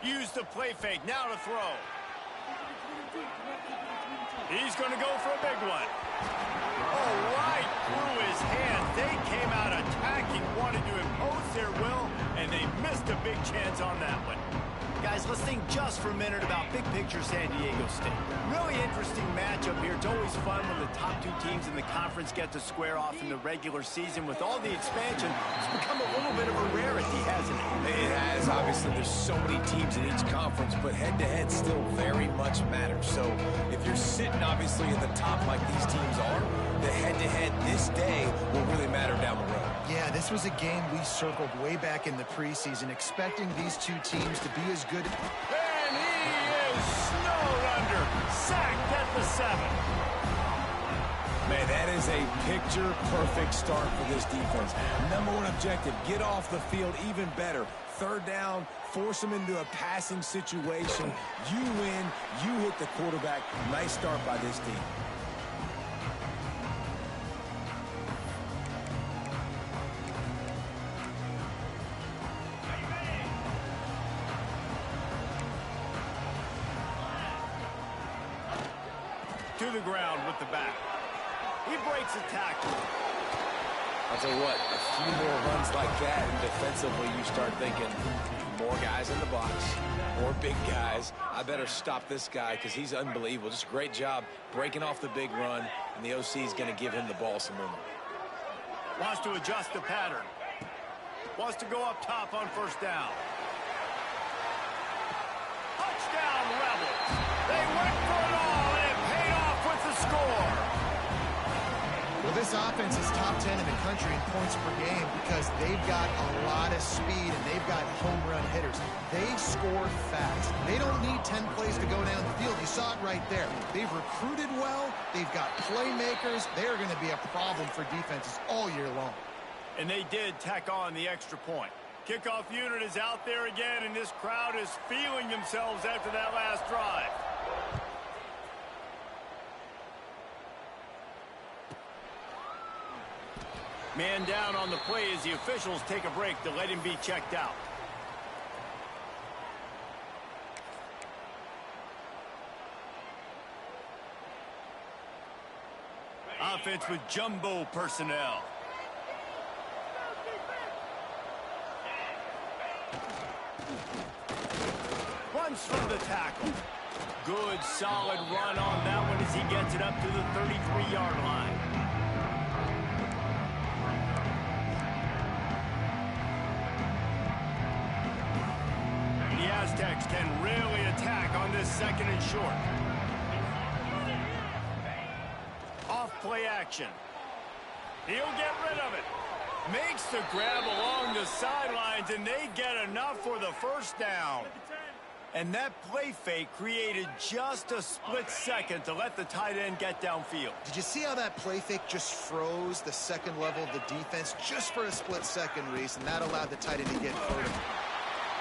Use the play fake, now to throw. He's going to go for a big one. Oh, right through his hands. They came out attacking, wanted to impose their will, and they missed a big chance on that one. Guys, let's think just for a minute about big picture San Diego State. Really interesting matchup here. It's always fun when the top two teams in the conference get to square off in the regular season. With all the expansion, it's become a little bit of a rarity, hasn't it? It has. Obviously, there's so many teams in each conference, but head-to-head still very much matters. So if you're sitting, obviously, at the top like these teams are, the head-to-head this day will really matter down the road. Yeah, this was a game we circled way back in the preseason, expecting these two teams to be as good. And he is snowed under, sacked at the 7. Man, that is a picture-perfect start for this defense. Number one objective, get off the field even better. Third down, force them into a passing situation. You win, you hit the quarterback. Nice start by this team. To the ground with the back. He breaks a tackle. I'll tell you what, a few more runs like that, and defensively you start thinking, more guys in the box, more big guys. I better stop this guy because he's unbelievable. Just a great job breaking off the big run, and the OC is going to give him the ball some more. Wants to adjust the pattern. Wants to go up top on first down. Touchdown, Rebels. They went for it all, and it paid off with the score. Well, this offense is top 10 in the country in points per game because they've got a lot of speed and they've got home run hitters. They score fast. They don't need 10 plays to go down the field. You saw it right there. They've recruited well. They've got playmakers. They're going to be a problem for defenses all year long. And they did tack on the extra point. Kickoff unit is out there again, and this crowd is feeling themselves after that last drive. Man down on the play as the officials take a break to let him be checked out. Offense with jumbo personnel. Runs from the tackle. Good, solid run on that one as he gets it up to the 33-yard line. The Aztecs can really attack on this second and short. Off play action. He'll get rid of it. Makes the grab along the sidelines, and they get enough for the first down. And that play fake created just a split second to let the tight end get downfield. Did you see how that play fake just froze the second level of the defense just for a split second, Reese, and that allowed the tight end to get vertical.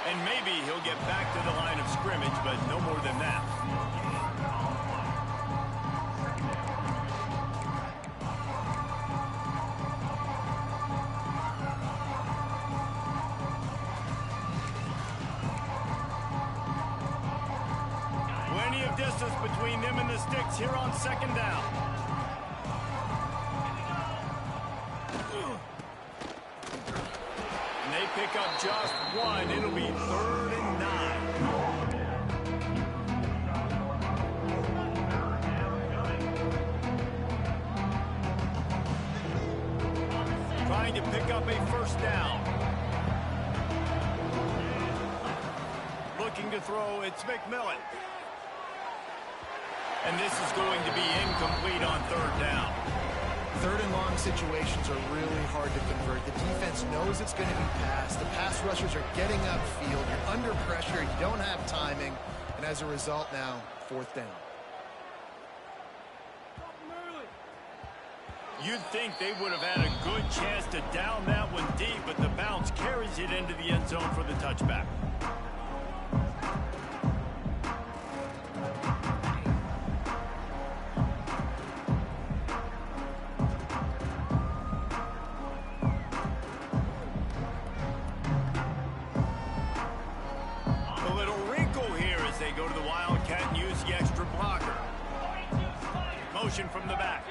And maybe he'll get back to the line of scrimmage, but no more than that. Plenty of distance between them and the sticks here on second down. And they pick up just one. It'll be 3rd and 9. Trying to pick up a first down. Looking to throw, it's McMillan. And this is going to be incomplete on 3rd down. 3rd and long situations are really hard to convert. The defense knows it's going to be passed. The pass rushers are getting upfield. You're under pressure. You don't have timing. And as a result now, 4th down. You'd think they would have had a good chance to down that one deep, but the bounce carries it into the end zone for the touchback. A little motion from the back.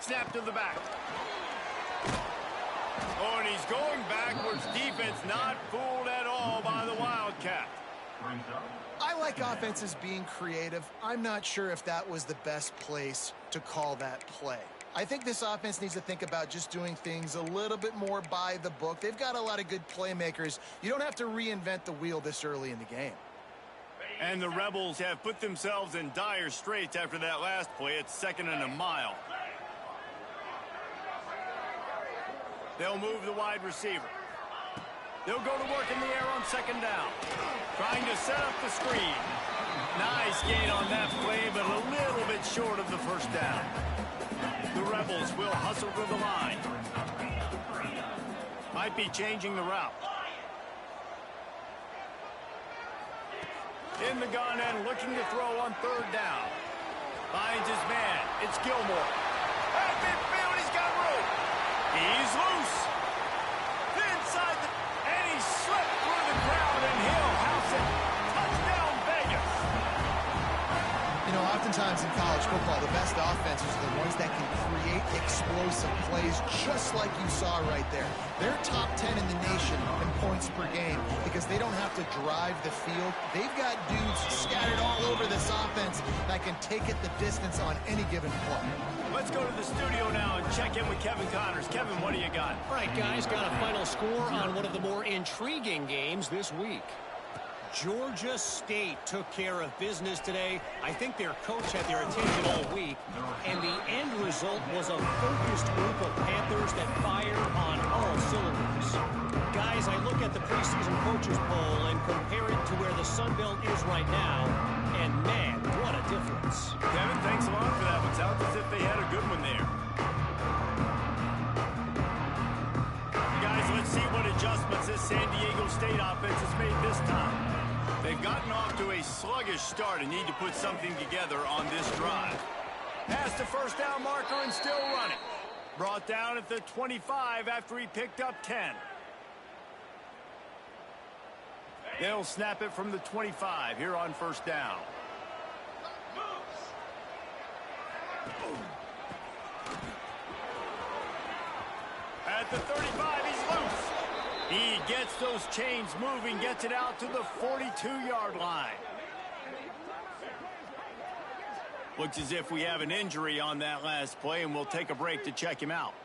Snap to the back. Oh, and he's going backwards. Defense not fooled at all by the Wildcat. I like offenses being creative. I'm not sure if that was the best place to call that play. I think this offense needs to think about just doing things a little bit more by the book. They've got a lot of good playmakers. You don't have to reinvent the wheel this early in the game. And the Rebels have put themselves in dire straits after that last play. It's 2nd and a mile. They'll move the wide receiver. They'll go to work in the air on 2nd down. Trying to set up the screen. Nice gain on that play, but a little bit short of the first down. The Rebels will hustle to the line. Might be changing the route. In the gun and looking to throw on 3rd down. Finds his man. It's Gilmore. At midfield, he's got room. He's loose. Inside the... And he slipped through the crowd, and he'll house it. Touchdown, Vegas. You know, oftentimes in college football, the best offenses are the ones that can create explosive plays just like you saw right there. They're top 10 in the nation in points per game because they don't have to drive the field. They've got dudes scattered all over this offense that can take it the distance on any given play. Let's go to the studio now and check in with Kevin Connors. Kevin, what do you got? All right, guys, got a final score on one of the more intriguing games this week. Georgia State took care of business today. I think their coach had their attention all week, and the end result was a focused group of Panthers that fired on all cylinders. Guys, I look at the preseason coaches poll and compare it to where the Sun Belt is right now, and man, what a difference. Kevin, thanks a lot for that one. Sounds as if they had a good one there. Guys, let's see what adjustments this San Diego State offense has made this time. They've gotten off to a sluggish start and need to put something together on this drive. Past the 1st down marker and still running. Brought down at the 25 after he picked up 10. They'll snap it from the 25 here on 1st down. At the 35, he's loose. He gets those chains moving, gets it out to the 42-yard line. Looks as if we have an injury on that last play, and we'll take a break to check him out.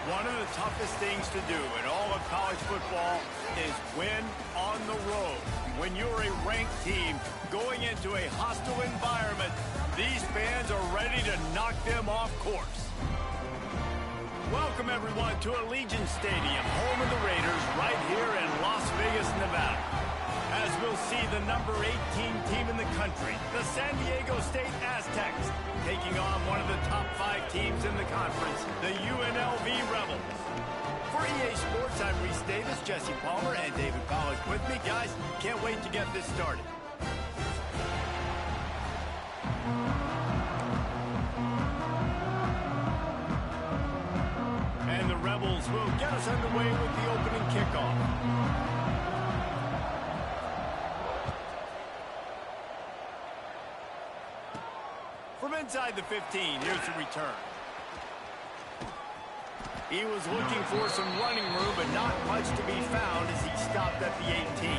One of the toughest things to do in all of college football is win on the road. When you're a ranked team going into a hostile environment, these fans are ready to knock them off course. Welcome, everyone, to Allegiant Stadium, home of the Raiders, right here in Las Vegas, Nevada. As we'll see the number 18 team in the country, the San Diego State Aztecs, taking on one of the top 5 teams in the conference, the UNLV Rebels. For EA Sports, I'm Reese Davis, Jesse Palmer, and David Pollack with me. Guys, can't wait to get this started. And the Rebels will get us underway with the opening kickoff. From inside the 15, here's the return. He was looking for some running room, but not much to be found as he stopped at the 18.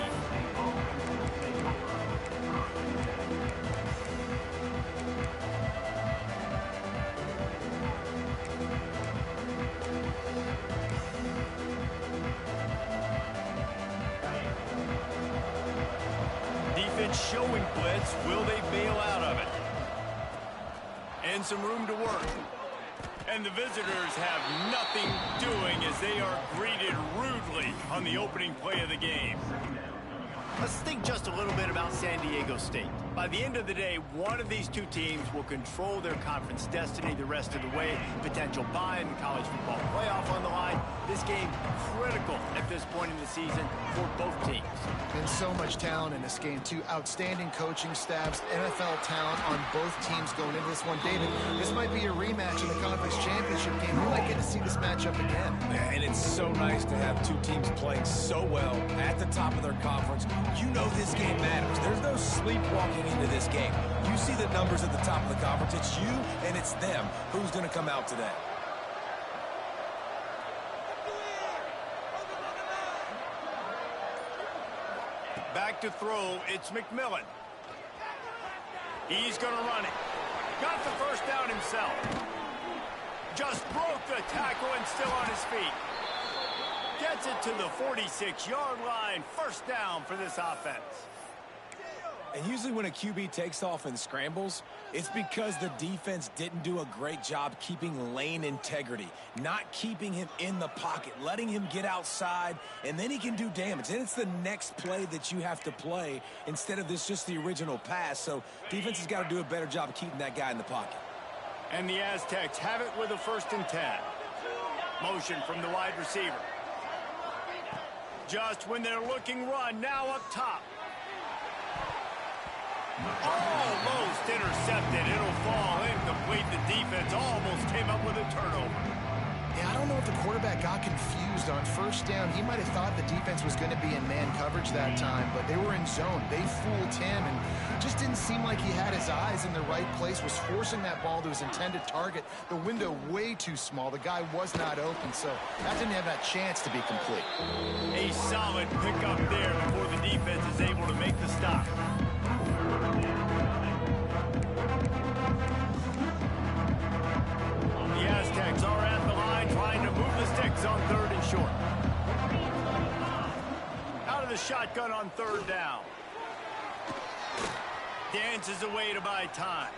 Defense showing blitz. Will they bail out of it? And some room to work. And the visitors have nothing doing as they are greeted rudely on the opening play of the game. Let's think just a little bit about San Diego State. By the end of the day, one of these two teams will control their conference destiny the rest of the way. Potential bye in the college football playoff on the line. This game critical at this point in the season for both teams. And so much talent in this game, too. Outstanding coaching staffs, NFL talent on both teams going into this one. David, this might be a rematch in the conference championship game. We might get to see this matchup again. Yeah, and it's so nice to have two teams playing so well at the top of their conference. You know this game matters. There's no sleepwalking into this game. You see the numbers at the top of the conference. It's you and it's them. Who's going to come out today? Back to throw, it's McMillan. He's going to run it. Got the first down himself. Just broke the tackle and still on his feet. Gets it to the 46-yard line. First down for this offense. And usually when a QB takes off and scrambles, it's because the defense didn't do a great job keeping lane integrity, not keeping him in the pocket, letting him get outside, and then he can do damage. And it's the next play that you have to play instead of this just the original pass. So defense has got to do a better job of keeping that guy in the pocket. And the Aztecs have it with a 1st and 10. Motion from the wide receiver. Just when they're looking run, now up top. Almost intercepted. It'll fall incomplete. The defense almost came up with a turnover. Yeah, I don't know if the quarterback got confused on 1st down. He might have thought the defense was going to be in man coverage that time, but they were in zone. They fooled him, and just didn't seem like he had his eyes in the right place, was forcing that ball to his intended target. The window way too small. The guy was not open, so that didn't have that chance to be complete. A solid pickup there before the defense is able to make the stop. The Aztecs are at the line trying to move the sticks on 3rd and short. Out of the shotgun on 3rd down. Dances away to buy time.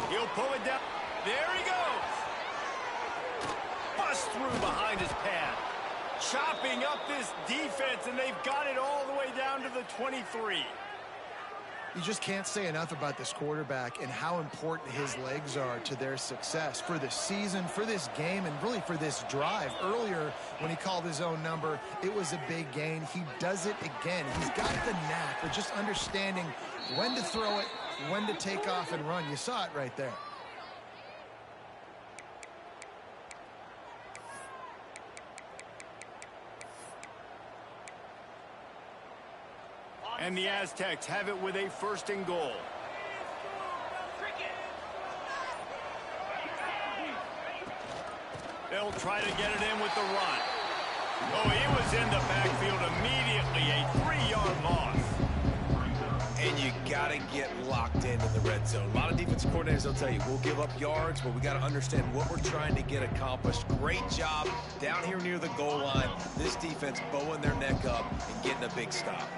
He'll pull it down. There he goes. Bust through behind his pad. Chopping up this defense, and they've got it all the way down to the 23. You just can't say enough about this quarterback and how important his legs are to their success for the season, for this game, and really for this drive. Earlier, when he called his own number, it was a big gain. He does it again. He's got the knack of just understanding when to throw it, when to take off and run. You saw it right there. And the Aztecs have it with a 1st and goal. They'll try to get it in with the run. Oh, he was in the backfield immediately. A 3-yard loss. And you got to get locked in the red zone. A lot of defensive coordinators will tell you, we'll give up yards, but we got to understand what we're trying to get accomplished. Great job down here near the goal line. This defense bowing their neck up and getting a big stop.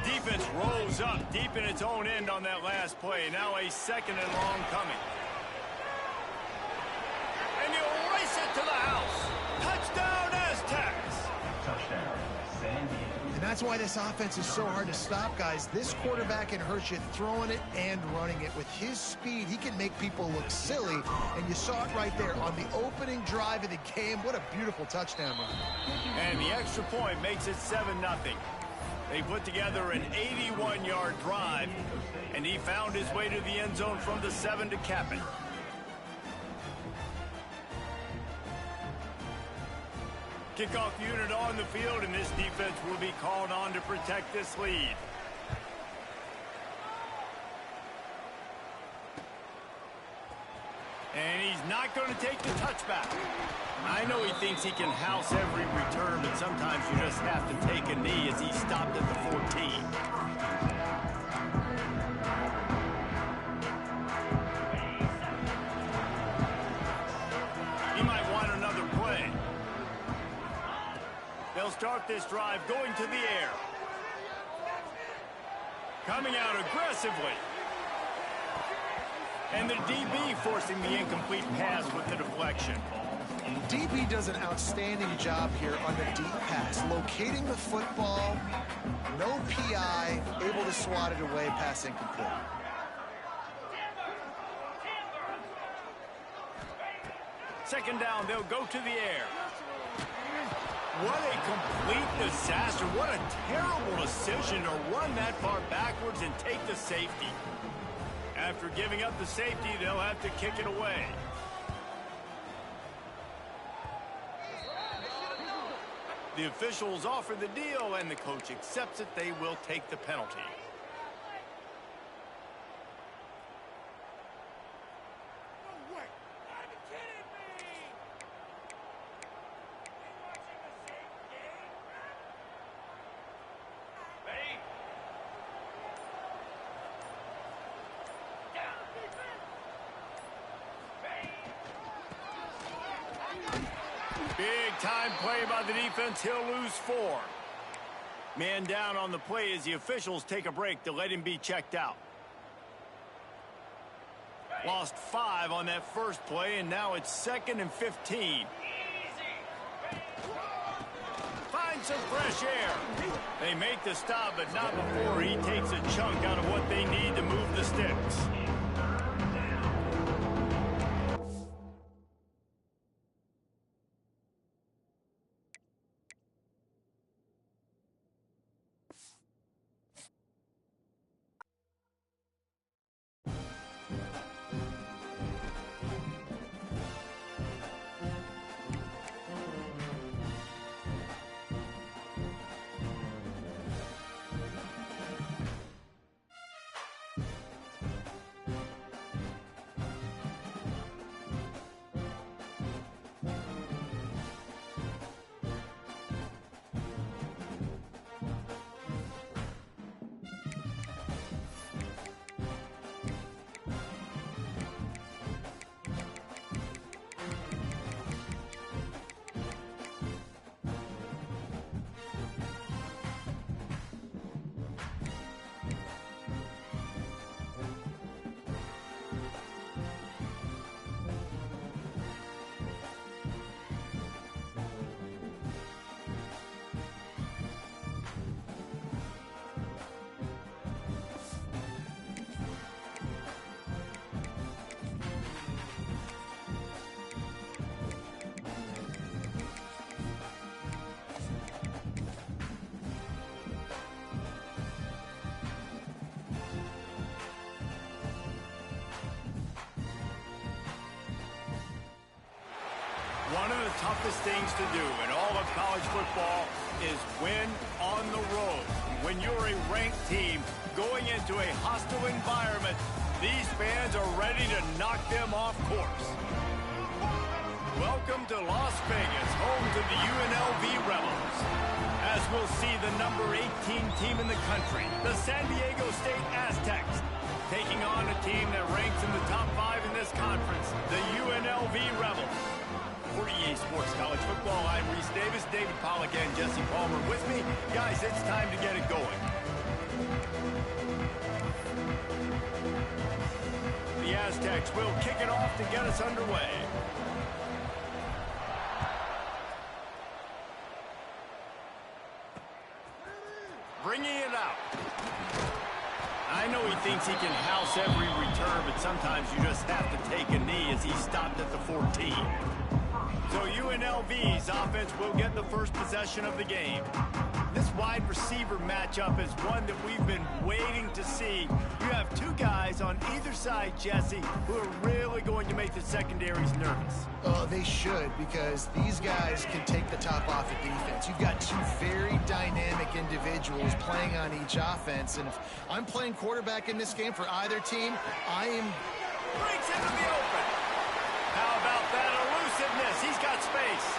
Defense rolls up deep in its own end on that last play. Now a 2nd and long coming. And he'll race it to the house. Touchdown, Aztecs. And that's why this offense is so hard to stop, guys. This quarterback can hurt you throwing it and running it. With his speed, he can make people look silly, and you saw it right there on the opening drive of the game. What a beautiful touchdown run. And the extra point makes it 7-0. They put together an 81-yard drive, and he found his way to the end zone from the 7 to cap it. Kickoff unit on the field, and this defense will be called on to protect this lead. And he's not going to take the touchback. I know he thinks he can house every return, but sometimes you just have to take a knee as he stopped at the 14. He might want another play. They'll start this drive going to the air. Coming out aggressively. And the DB forcing the incomplete pass with the deflection. DB does an outstanding job here on the deep pass, locating the football, no PI, able to swat it away, pass incomplete. Second down, they'll go to the air. What a complete disaster. What a terrible decision to run that far backwards and take the safety. After giving up the safety, they'll have to kick it away. The officials offer the deal, and the coach accepts it. They will take the penalty. Big-time play by the defense. He'll lose 4. Man down on the play as the officials take a break to let him be checked out. Lost 5 on that first play, and now it's 2nd and 15. Find some fresh air. They make the stop, but not before he takes a chunk out of what they need to move the sticks. One of the toughest things to do in all of college football is win on the road. When you're a ranked team going into a hostile environment, these fans are ready to knock them off course. Welcome to Las Vegas, home to the UNLV Rebels. As we'll see the number 18 team in the country, the San Diego State Aztecs, taking on a team that ranks in the top 5 in this conference, the UNLV Rebels. For EA Sports College Football, I'm Reese Davis, David Pollack, and Jesse Palmer with me. Guys, it's time to get it going. The Aztecs will kick it off to get us underway. bringing it out. I know he thinks he can house every return, but sometimes you just have to take a knee as he stopped at the 14. So UNLV's offense will get the first possession of the game. This wide receiver matchup is one that we've been waiting to see. You have two guys on either side, Jesse, who are really going to make the secondaries nervous. Oh, they should, because these guys can take the top off of defense. You've got two very dynamic individuals playing on each offense, and if I'm playing quarterback in this game for either team, I am... Breaks into the open. How about that elusiveness? He's got space.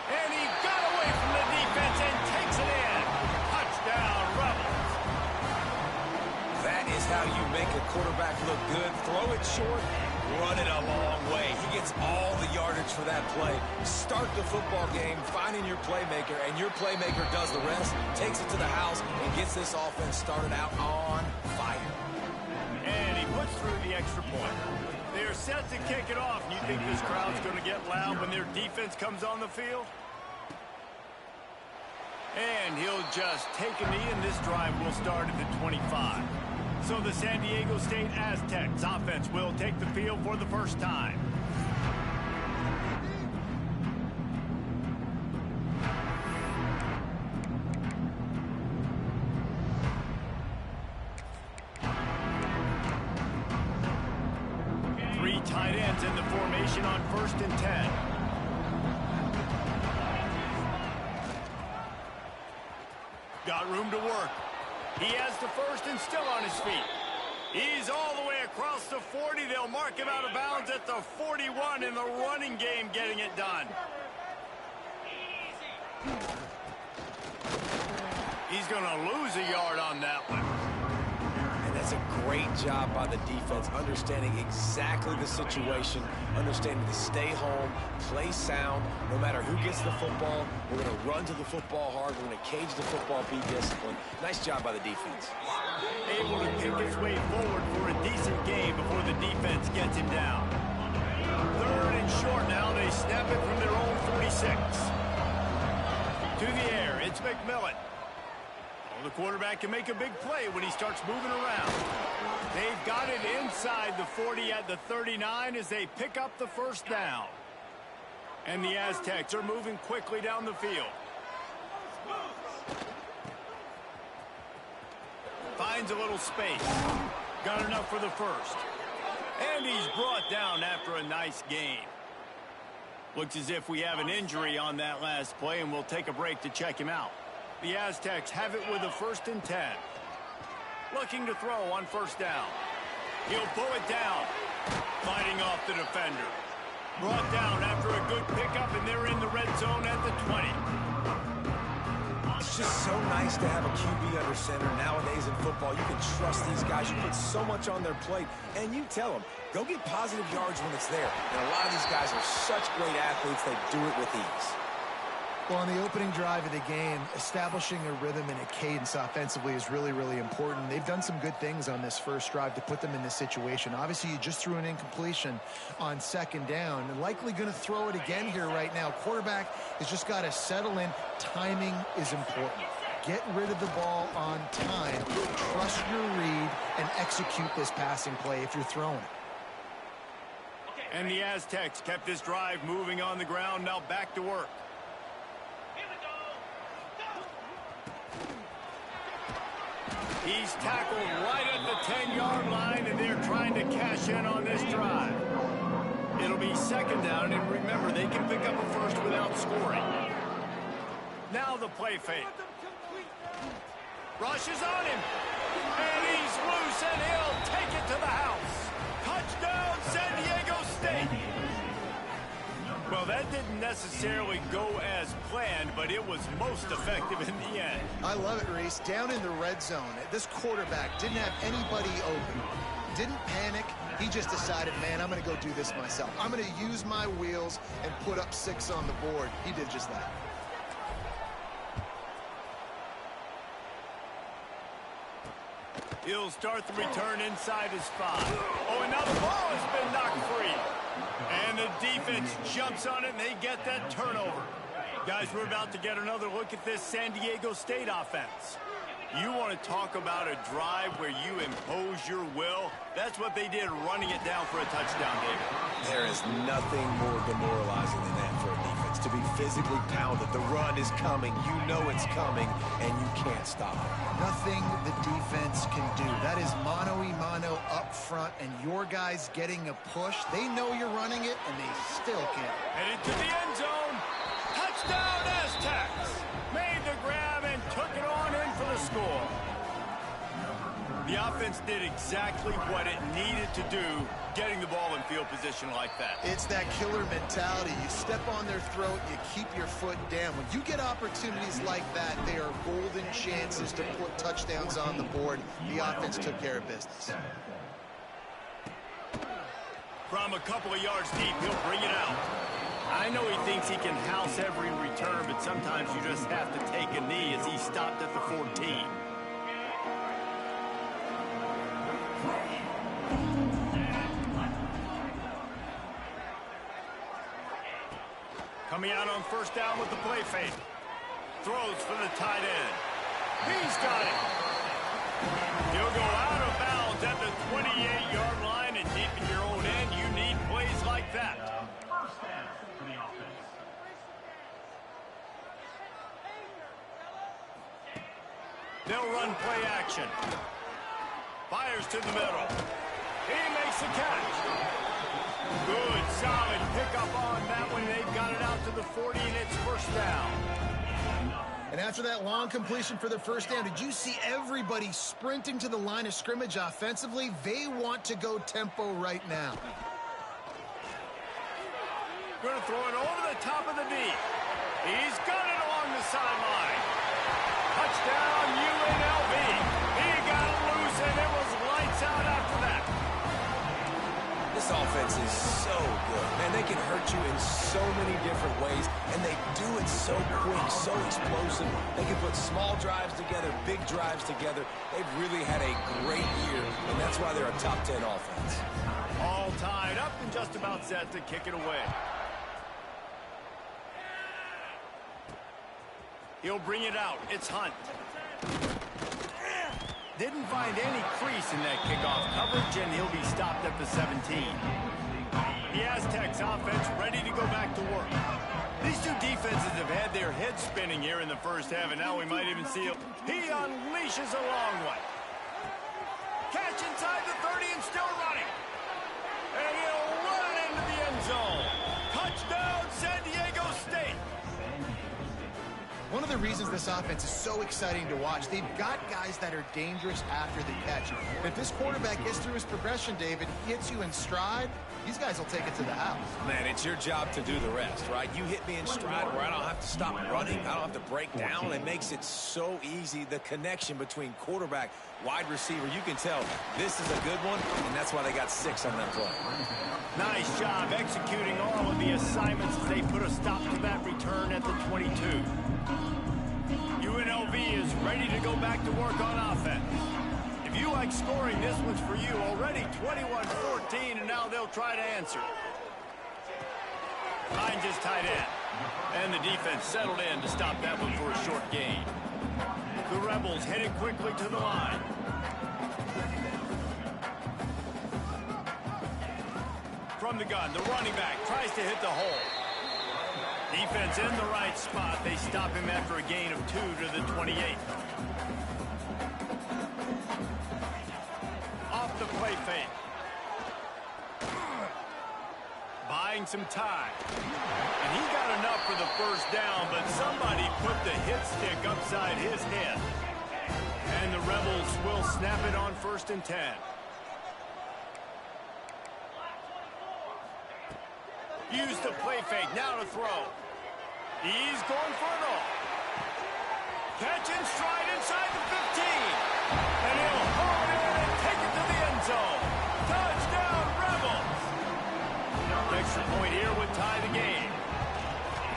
And he got away from the defense and takes it in. Touchdown, Rebels. That is how you make a quarterback look good. Throw it short, run it a long way. He gets all the yardage for that play. Start the football game finding your playmaker, and your playmaker does the rest, takes it to the house, and gets this offense started out on fire. And he puts through the extra point. They're set to kick it off. You think this crowd's going to get loud when their defense comes on the field? And he'll just take a knee, and this drive will start at the 25. So the San Diego State Aztecs offense will take the field for the first time. Three tight ends in the formation on 1st and 10. Got room to work. He has the first and still on his feet. He's all the way across the 40. They'll mark him out of bounds at the 41 in the running game, getting it done. He's going to lose a yard on that one. And that's a great job by the defense, understanding exactly the situation, understanding to stay home, play sound. No matter who gets the football, we're going to run to the football hard. We're going to cage the football, be disciplined. Nice job by the defense. Able to pick his way forward for a decent game before the defense gets him down. 3rd and short now. They snap it from their own 46. To the air, it's McMillan. The quarterback can make a big play when he starts moving around. They've got it inside the 40 at the 39 as they pick up the first down. And the Aztecs are moving quickly down the field. Finds a little space. Got enough for the first. And he's brought down after a nice gain. Looks as if we have an injury on that last play, and we'll take a break to check him out. The Aztecs have it with a 1st and 10. Looking to throw on 1st down. He'll pull it down. Fighting off the defender. Brought down after a good pickup, and they're in the red zone at the 20. It's just so nice to have a QB under center nowadays in football. You can trust these guys. You put so much on their plate, and you tell them, go get positive yards when it's there. And a lot of these guys are such great athletes, they do it with ease. Well, on the opening drive of the game, establishing a rhythm and a cadence offensively is really, really important. They've done some good things on this first drive to put them in this situation. Obviously, you just threw an incompletion on 2nd down, and likely going to throw it again here right now. Quarterback has just got to settle in. Timing is important. Get rid of the ball on time. Trust your read and execute this passing play if you're throwing it. And the Aztecs kept this drive moving on the ground. Now back to work. He's tackled right at the 10-yard line, and they're trying to cash in on this drive. It'll be 2nd down, and remember, they can pick up a first without scoring. Now the play fake. Rushes on him, and he's loose, and he'll take it to the house. Touchdown, San Diego State. Well, that didn't necessarily go as planned, but it was most effective in the end. I love it, Reese. Down in the red zone, this quarterback didn't have anybody open. Didn't panic. He just decided, man, I'm going to go do this myself. I'm going to use my wheels and put up 6 on the board. He did just that. He'll start the return inside his 5. Oh, and now the ball has been knocked free. And the defense jumps on it, and they get that turnover. Guys, we're about to get another look at this San Diego State offense. You want to talk about a drive where you impose your will? That's what they did, running it down for a touchdown, David. There is nothing more demoralizing than that for a defense, to be physically pounded. The run is coming. You know it's coming, and you can't stop it. Nothing the defense can do. That is mano-a-mano up front, and your guys getting a push. They know you're running it, and they still can't. Headed to the end zone. Touchdown, Aztecs! Made the grab and took it on in for the score. The offense did exactly what it needed to do, getting the ball in field position like that. It's that killer mentality. You step on their throat, you keep your foot down. When you get opportunities like that, they are golden chances to put touchdowns on the board. The offense took care of business. From a couple of yards deep, he'll bring it out. I know he thinks he can house every return, but sometimes you just have to take a knee as he stopped at the 14. Coming out on first down with the play fake. Throws for the tight end. He's got it. He'll go out of bounds at the 28-yard line, and deep in your own end, you need plays like that. They'll run play action. Fires to the middle. He makes the catch. Good, solid pickup on that one. They've got it out to the 40, and it's first down. And after that long completion for the first down, did you see everybody sprinting to the line of scrimmage offensively? They want to go tempo right now. Going to throw it over the top of the D. He's got it along the sideline. Touchdown, UNLV. He got it loose, and it was lights out after that. This offense is so good. Man, they can hurt you in so many different ways, and they do it so quick, so explosive. They can put small drives together, big drives together. They've really had a great year, and that's why they're a top 10 offense. All tied up and just about set to kick it away. He'll bring it out. It's Hunt. Didn't find any crease in that kickoff coverage, and he'll be stopped at the 17. The Aztecs offense ready to go back to work. These two defenses have had their heads spinning here in the first half, and now we might even see him. He unleashes a long one. Catch inside the 30 and still running. And he'll run it into the end zone. Touchdown, San Diego State. One of the reasons this offense is so exciting to watch, they've got guys that are dangerous after the catch. If this quarterback gets through his progression, David, hits you in stride, these guys will take it to the house. Man, it's your job to do the rest, right? You hit me in stride where I don't have to stop running. I don't have to break down. It makes it so easy, the connection between quarterback, wide receiver. You can tell this is a good one, and that's why they got 6 on that play. Nice job executing all of the assignments as they put a stop to that return at the 22. UNLV is ready to go back to work on offense. If you like scoring, this one's for you. Already 21-14, and now they'll try to answer. Finds his tight end. And the defense settled in to stop that one for a short gain. The Rebels headed quickly to the line. From the gun, the running back tries to hit the hole. Defense in the right spot. They stop him after a gain of 2 to the 28. Off the play fake. Buying some time. And he got enough for the first down, but somebody put the hit stick upside his head. And the Rebels will snap it on 1st and 10. Use the play fake, now to throw. He's going for it all. Catch and stride inside the 15. And he'll haul it in and take it to the end zone. Touchdown, Rebels. Extra point here would tie the game.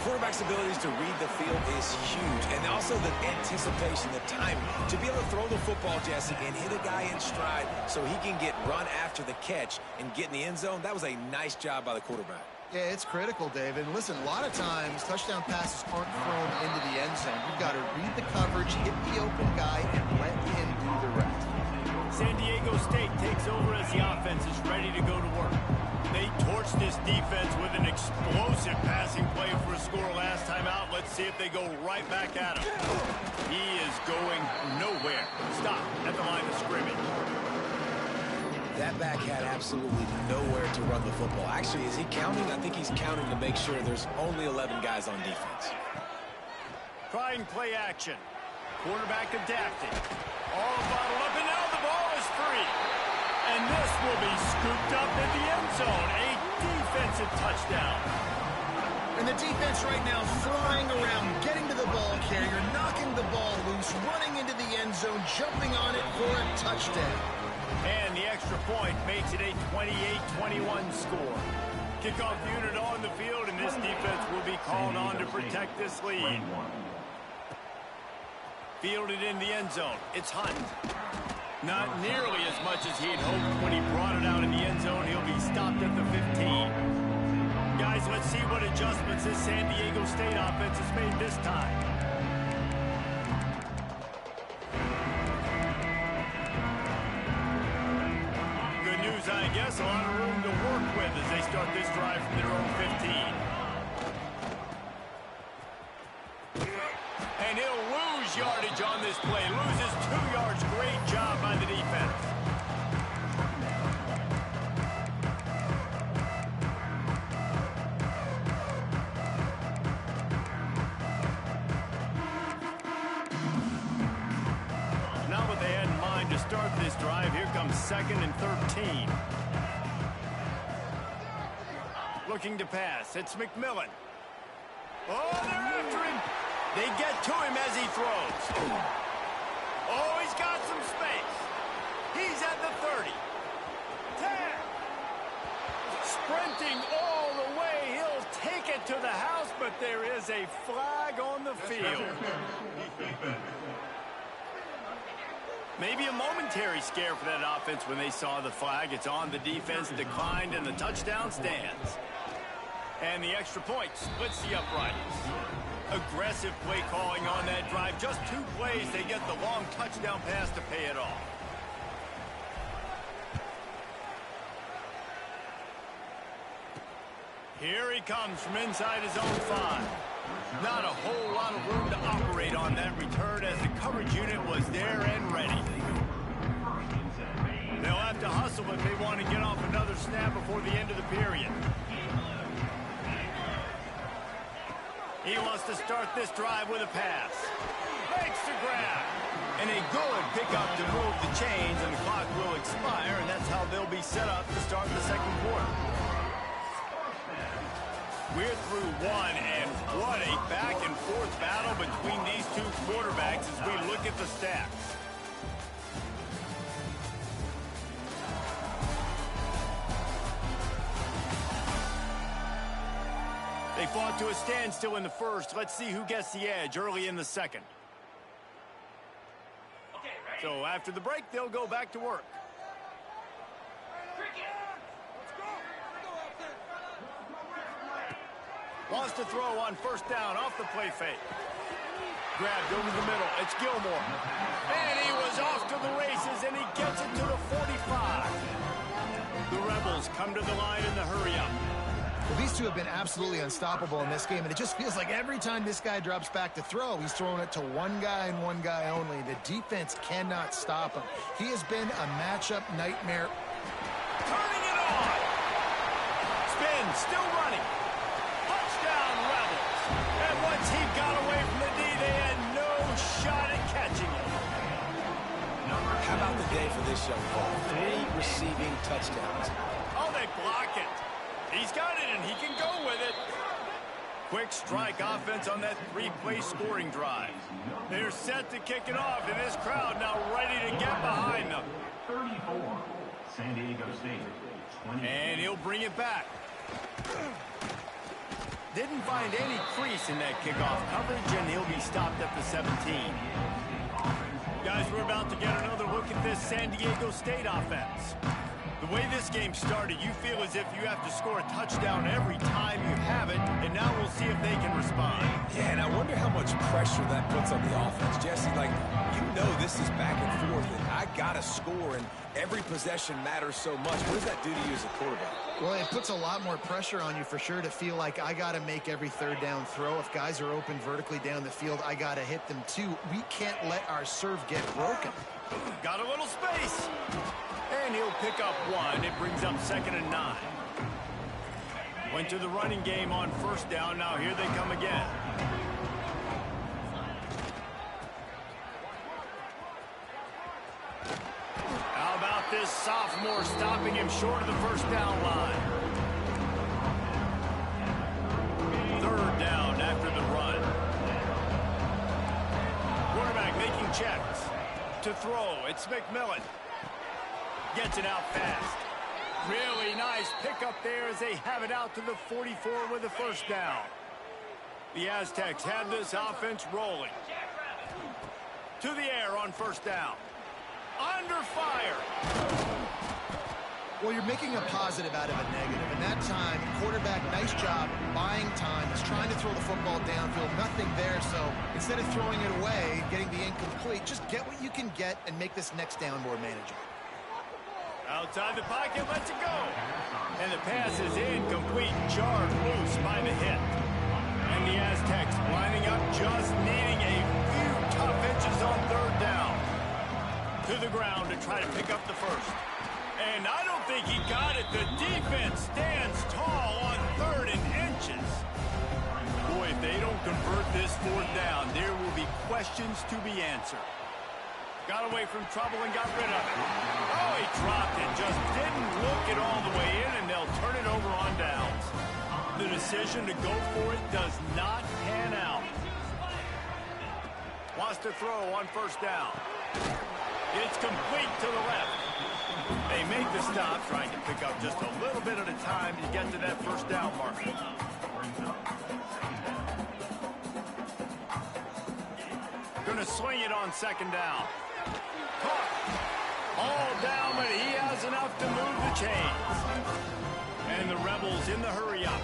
Quarterback's abilities to read the field is huge, and also the anticipation, the timing. To be able to throw the football, Jesse, and hit a guy in stride so he can get run after the catch and get in the end zone, that was a nice job by the quarterback. Yeah, it's critical, David. And listen, a lot of times touchdown passes aren't thrown into the end zone. You've got to read the coverage, hit the open guy, and let him do the rest. San Diego State takes over as the offense is ready to go to work. They torched this defense with an explosive passing play for a score last time out. Let's see if they go right back at him. He is going nowhere. Stop at the line of scrimmage. That back had absolutely nowhere to run the football. Actually, is he counting? I think he's counting to make sure there's only 11 guys on defense. Trying play action. Quarterback adapting. All bottled up, and now the ball is free. And this will be scooped up in the end zone. A defensive touchdown. And the defense right now flying around, getting to the ball carrier, knocking the ball loose, running into the end zone, jumping on it for a touchdown. And the extra point makes it a 28-21 score. Kickoff unit on the field, and this defense will be called on to protect this lead. Fielded in the end zone. It's Hunt. Not nearly as much as he'd hoped when he brought it out in the end zone. He'll be stopped at the 15. Guys, let's see what adjustments this San Diego State offense has made this time. Good news, I guess. A lot of room to work with as they start this drive from their own 15. And he'll lose yardage on this play. Loses 2 yards. Great job by the defense. Not what they had in mind to start this drive. Here comes 2nd and 13. Looking to pass. It's McMillan. Oh, they're after him. They get to him as he throws. Oh, he's got some space. He's at the 30. 10. Sprinting all the way. He'll take it to the house, but there is a flag on the field. Maybe a momentary scare for that offense when they saw the flag. It's on the defense, declined, and the touchdown stands. And the extra point splits the uprights. Aggressive play calling on that drive. Just 2 plays, they get the long touchdown pass to pay it off. Here he comes from inside his own 5. Not a whole lot of room to operate on that return as the coverage unit was there and ready. They'll have to hustle if they want to get off another snap before the end of the period. He wants to start this drive with a pass. Makes the grab. And a good pickup to move the chains, and the clock will expire, and that's how they'll be set up to start the second quarter. We're through 1, and what a back-and-forth battle between these 2 quarterbacks as we look at the stats. They fought to a standstill in the first. Let's see who gets the edge early in the second. So after the break, they'll go back to work. Wants to throw on first down off the play fake. Grabbed over the middle. It's Gilmore. And he was off to the races, and he gets it to the 45. The Rebels come to the line in the hurry-up. Well, these 2 have been absolutely unstoppable in this game, and it just feels like every time this guy drops back to throw, he's throwing it to one guy and one guy only. The defense cannot stop him. He has been a matchup nightmare. Turning it on. Spin, still running. Touchdown, Rebels. And once he got away from the D, they had no shot at catching him. How about the day for this young ball? 3 receiving touchdowns. Oh, they block it. He's got it, and he can go with it. Quick strike offense on that 3-play scoring drive. They're set to kick it off, and this crowd now ready to get behind them. 34, San Diego State, 20. And he'll bring it back. Didn't find any crease in that kickoff coverage, and he'll be stopped at the 17. Guys, we're about to get another look at this San Diego State offense. The way this game started, you feel as if you have to score a touchdown every time you have it, and now we'll see if they can respond. Yeah, and I wonder how much pressure that puts on the offense. Jesse, like, you know this is back and forth, and I got to score, and every possession matters so much. What does that do to you as a quarterback? Well, it puts a lot more pressure on you for sure to feel like I got to make every third down throw. If guys are open vertically down the field, I got to hit them too. We can't let our serve get broken. Got a little space. And he'll pick up one. It brings up 2nd and 9. Went to the running game on 1st down. Now here they come again. How about this sophomore stopping him short of the 1st down line? 3rd down after the run. Quarterback making checks. To throw, it's McMillan. Gets it out fast. Really nice pickup there as they have it out to the 44 with a 1st down. The Aztecs have this offense rolling. To the air on 1st down. Under fire. Well, you're making a positive out of a negative. And that time, quarterback, nice job buying time. He's trying to throw the football downfield. Nothing there, so instead of throwing it away, getting the incomplete, just get what you can get and make this next down more manageable. Outside the pocket, lets it go. And the pass is incomplete, jarred loose by the hit. And the Aztecs lining up, just needing a few tough inches on 3rd down. To the ground to try to pick up the 1st. And I don't think he got it. The defense stands tall on 3rd and inches. Boy, if they don't convert this 4th down, there will be questions to be answered. Got away from trouble and got rid of it. Oh, he dropped it. Just didn't look it all the way in, and they'll turn it over on downs. The decision to go for it does not pan out. Wants to throw on 1st down. It's complete to the left. They make the stop, trying to pick up just a little bit at a time to get to that 1st down marker. Gonna swing it on 2nd down. Caught. All down, but he has enough to move the chains. And the Rebels in the hurry-up.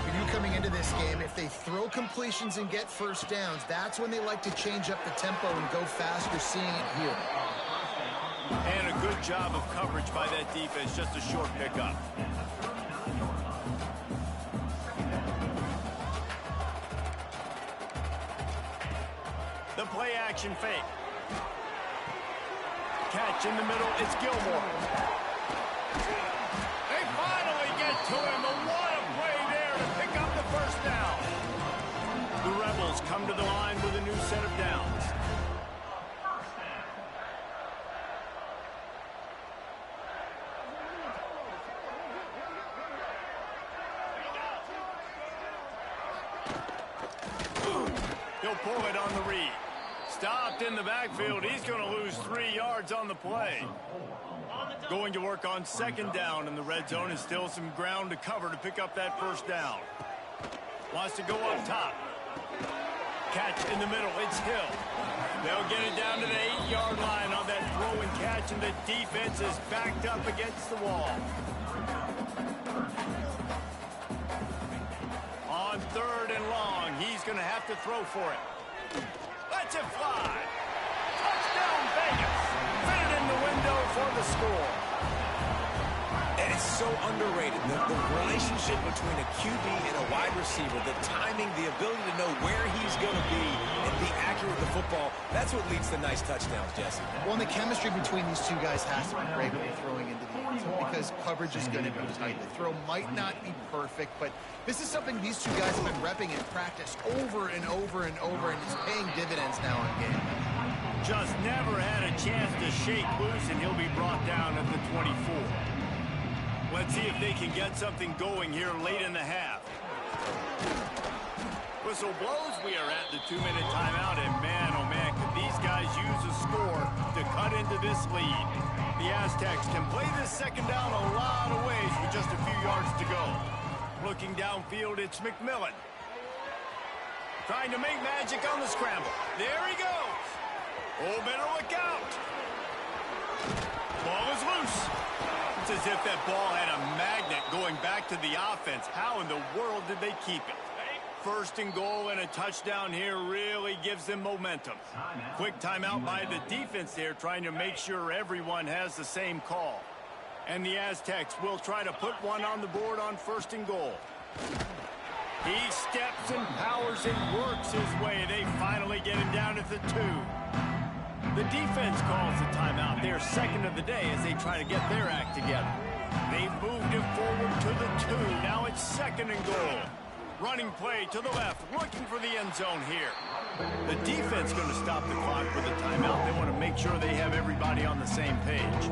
For you coming into this game, if they throw completions and get 1st downs, that's when they like to change up the tempo and go fast. You're seeing it here. And a good job of coverage by that defense. Just a short pickup. The play-action fake. Catch in the middle, it's Gilmore. They finally get to him, but what a play there to pick up the 1st down. The Rebels come to the line with a new set of downs. He'll pull it on the read. Stopped in the backfield. He's going to lose 3 yards on the play. Going to work on 2nd down in the red zone, and still some ground to cover to pick up that 1st down. Wants to go up top. Catch in the middle. It's Hill. They'll get it down to the 8-yard line on that throw and catch, and the defense is backed up against the wall. On 3rd and long, he's going to have to throw for it. Lets it fly. Touchdown, Vegas. Fit it in the window for the score. And it's so underrated. The relationship between a QB and a wide receiver, the timing, the ability to know where he's going to be and be accurate with the football, that's what leads to nice touchdowns, Jesse. Well, and the chemistry between these two guys has to be great when they're throwing into the end zone because coverage is going to be tight. The throw might not be perfect, but this is something these two guys have been repping in practice over and over and over, and it's paying dividends now in game. Just never had a chance to shake loose, and he'll be brought down at the 24. Let's see if they can get something going here late in the half. Whistle blows. We are at the 2-minute timeout, and man, oh man, could these guys use a score to cut into this lead. The Aztecs can play this 2nd down a lot of ways with just a few yards to go. Looking downfield, it's McMillan. Trying to make magic on the scramble. There he goes. Oh, better look out. Ball is loose. Looks as if that ball had a magnet going back to the offense. How in the world did they keep it? First and goal and a touchdown here really gives them momentum. Quick timeout by the defense there, trying to make sure everyone has the same call. And the Aztecs will try to put one on the board on first and goal. He steps and powers and works his way. They finally get him down at the 2. The defense calls the timeout. They're second of the day as they try to get their act together. They've moved him forward to the 2. Now it's second and goal. Running play to the left, looking for the end zone here. The defense going to stop the clock with a timeout. They want to make sure they have everybody on the same page.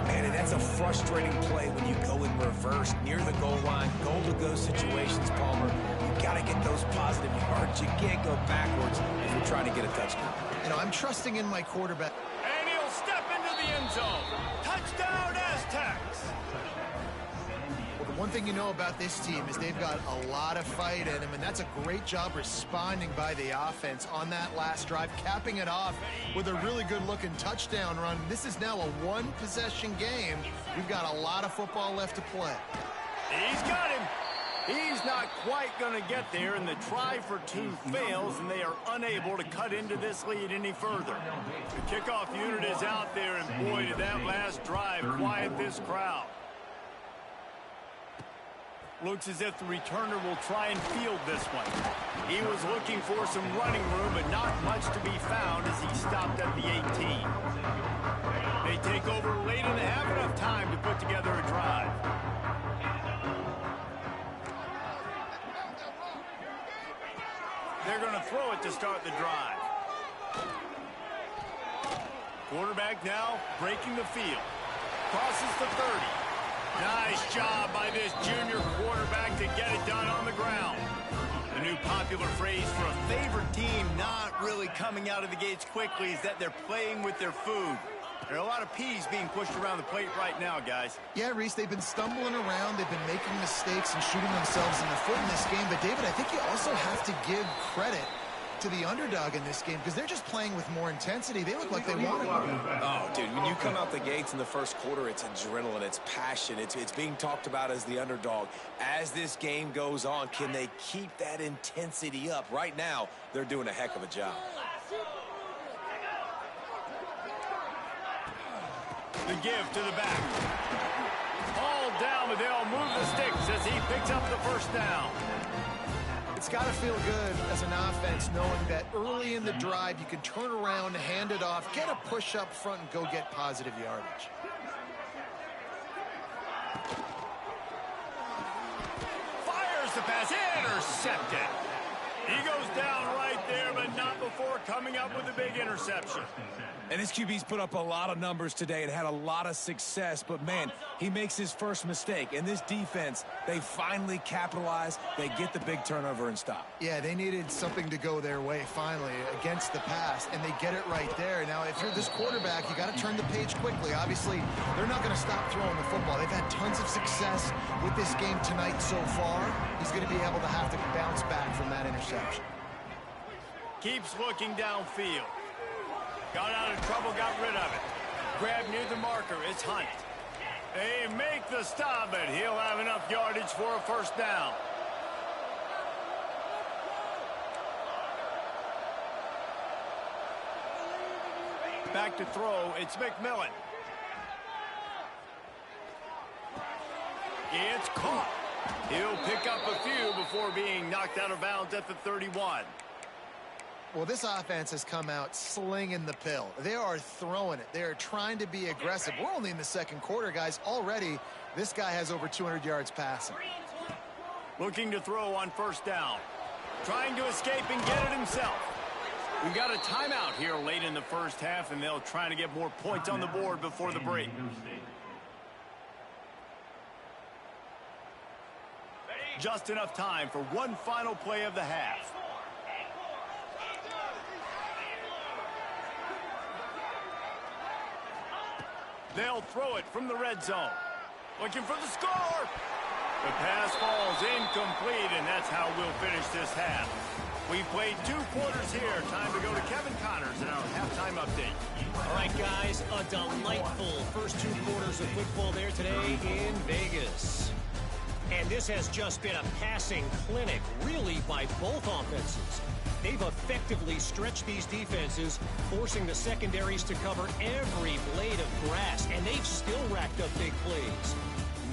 Man, and that's a frustrating play when you go in reverse near the goal line. Goal-to-go situations, Palmer. You got to get those positive yards. You can't go backwards if you're trying to get a touchdown. You know, I'm trusting in my quarterback. And he'll step into the end zone. Touchdown, Aztecs. Well, the one thing you know about this team is they've got a lot of fight in them, and that's a great job responding by the offense on that last drive, capping it off with a really good-looking touchdown run. This is now a one-possession game. We've got a lot of football left to play. He's got him. He's not quite going to get there, and the try for 2 fails, and they are unable to cut into this lead any further. The kickoff unit is out there, and boy, did that last drive quiet this crowd. Looks as if the returner will try and field this one. He was looking for some running room, but not much to be found as he stopped at the 18. They take over late in the half, enough time to put together a drive. They're going to throw it to start the drive. Quarterback now breaking the field. Crosses the 30. Nice job by this junior quarterback to get it done on the ground. The new popular phrase for a favorite team not really coming out of the gates quickly is that they're playing with their food. There are a lot of peas being pushed around the plate right now, guys. Yeah, Reese, they've been stumbling around. They've been making mistakes and shooting themselves in the foot in this game. But, David, I think you also have to give credit to the underdog in this game because they're just playing with more intensity. They look like they want it. Oh, dude, when you come out the gates in the first quarter, it's adrenaline, it's passion, it's being talked about as the underdog. As this game goes on, can they keep that intensity up? Right now, they're doing a heck of a job. The give to the back. All down, but they'll move the sticks as he picks up the first down. It's got to feel good as an offense knowing that early in the drive you can turn around, hand it off, get a push up front, and go get positive yardage. Fires the pass, intercepted. He goes down right there, but not before coming up with a big interception. And this QB's put up a lot of numbers today and had a lot of success, but man, he makes his first mistake. And this defense, they finally capitalize, they get the big turnover and stop. Yeah, they needed something to go their way finally against the pass, and they get it right there. Now, if you're this quarterback, you got to turn the page quickly. Obviously, they're not going to stop throwing the football. They've had tons of success with this game tonight so far. He's going to be able to have to bounce back from that interception. Keeps looking downfield. Got out of trouble, got rid of it. Grab near the marker, it's Hunt. They make the stop, but he'll have enough yardage for a first down. Back to throw, it's McMillan. It's caught. He'll pick up a few before being knocked out of bounds at the 31. Well, this offense has come out slinging the pill. They are throwing it. They are trying to be aggressive. We're only in the second quarter, guys. Already, this guy has over 200 yards passing. Looking to throw on first down. Trying to escape and get it himself. We've got a timeout here late in the first half, and they'll try to get more points on the board before the break. Just enough time for one final play of the half. They'll throw it from the red zone. Looking for the score. The pass falls incomplete, and that's how we'll finish this half. We've played 2 quarters here. Time to go to Kevin Connors in our halftime update. All right, guys, a delightful first 2 quarters of football there today in Vegas. And this has just been a passing clinic, really, by both offenses. They've effectively stretched these defenses, forcing the secondaries to cover every blade of grass, and they've still racked up big plays.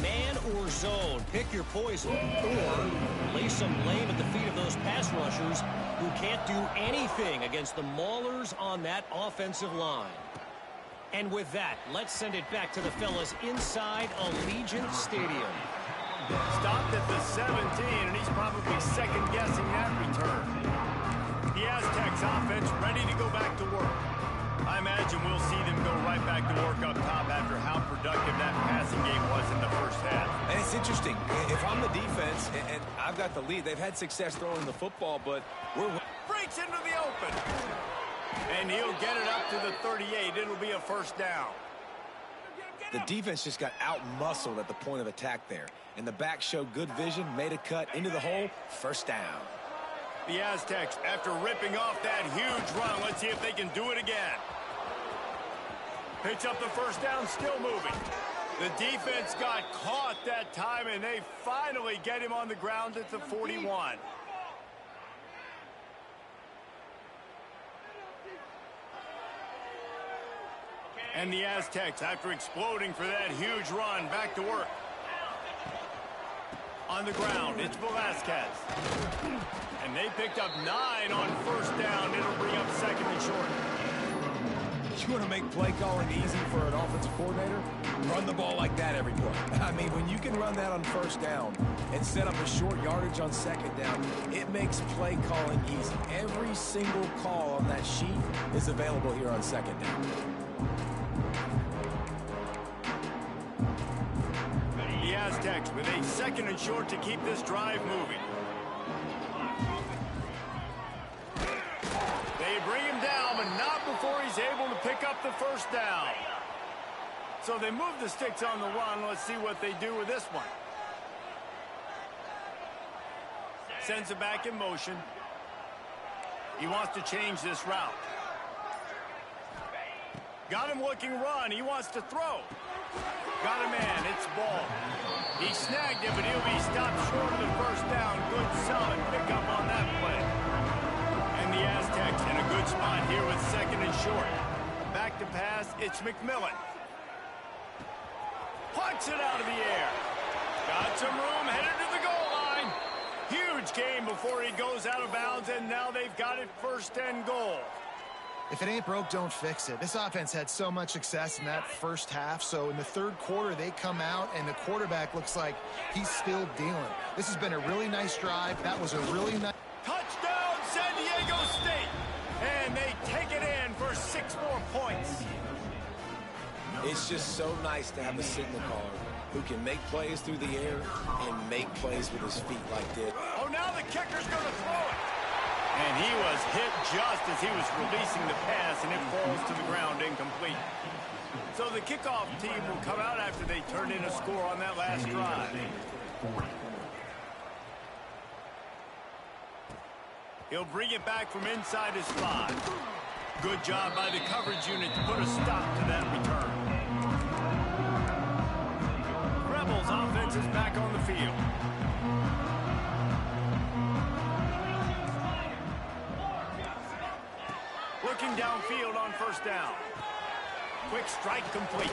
Man or zone, pick your poison, or lay some blame at the feet of those pass rushers who can't do anything against the maulers on that offensive line. And with that, let's send it back to the fellas inside Allegiant Stadium. Stopped at the 17, and he's probably second-guessing that return. The Aztecs offense ready to go back to work. I imagine we'll see them go right back to work up top after how productive that passing game was in the first half. And it's interesting. If I'm the defense and I've got the lead, they've had success throwing the football, but we're... Breaks into the open. And he'll get it up to the 38. It'll be a first down. The defense just got out-muscled at the point of attack there. And the back showed good vision, made a cut into the hole, first down. The Aztecs, after ripping off that huge run, let's see if they can do it again. Picks up the first down, still moving. The defense got caught that time, and they finally get him on the ground at the 41. And the Aztecs, after exploding for that huge run, back to work. On the ground, it's Velasquez. And they picked up 9 on first down. It'll bring up second and short. You want to make play calling easy for an offensive coordinator? Run the ball like that every play. I mean, when you can run that on first down and set up a short yardage on second down, it makes play calling easy. Every single call on that sheet is available here on second down. The Aztecs with a second and short to keep this drive moving. They bring him down, but not before he's able to pick up the first down. So they move the sticks on the run. Let's see what they do with this one. Sends it back in motion. He wants to change this route. Got him looking run. He wants to throw. Got a man. It's ball. He snagged it, but he'll be stopped short of the first down. Good, solid pickup on that play. And the Aztecs in a good spot here with second and short. Back to pass. It's McMillan. Punts it out of the air. Got some room. Headed to the goal line. Huge game before he goes out of bounds, and now they've got it first and goal. If it ain't broke, don't fix it. This offense had so much success in that first half, so in the third quarter, they come out, and the quarterback looks like he's still dealing. This has been a really nice drive. That was a really nice... Touchdown, San Diego State! And they take it in for 6 more points. It's just so nice to have a signal caller who can make plays through the air and make plays with his feet like this. Oh, now the kicker's going to throw it. And he was hit just as he was releasing the pass, and it falls to the ground incomplete. So the kickoff team will come out after they turn in a score on that last drive. He'll bring it back from inside his 5. Good job by the coverage unit to put a stop to that return. Rebels offense is back on the field. Looking downfield on first down. Quick strike complete.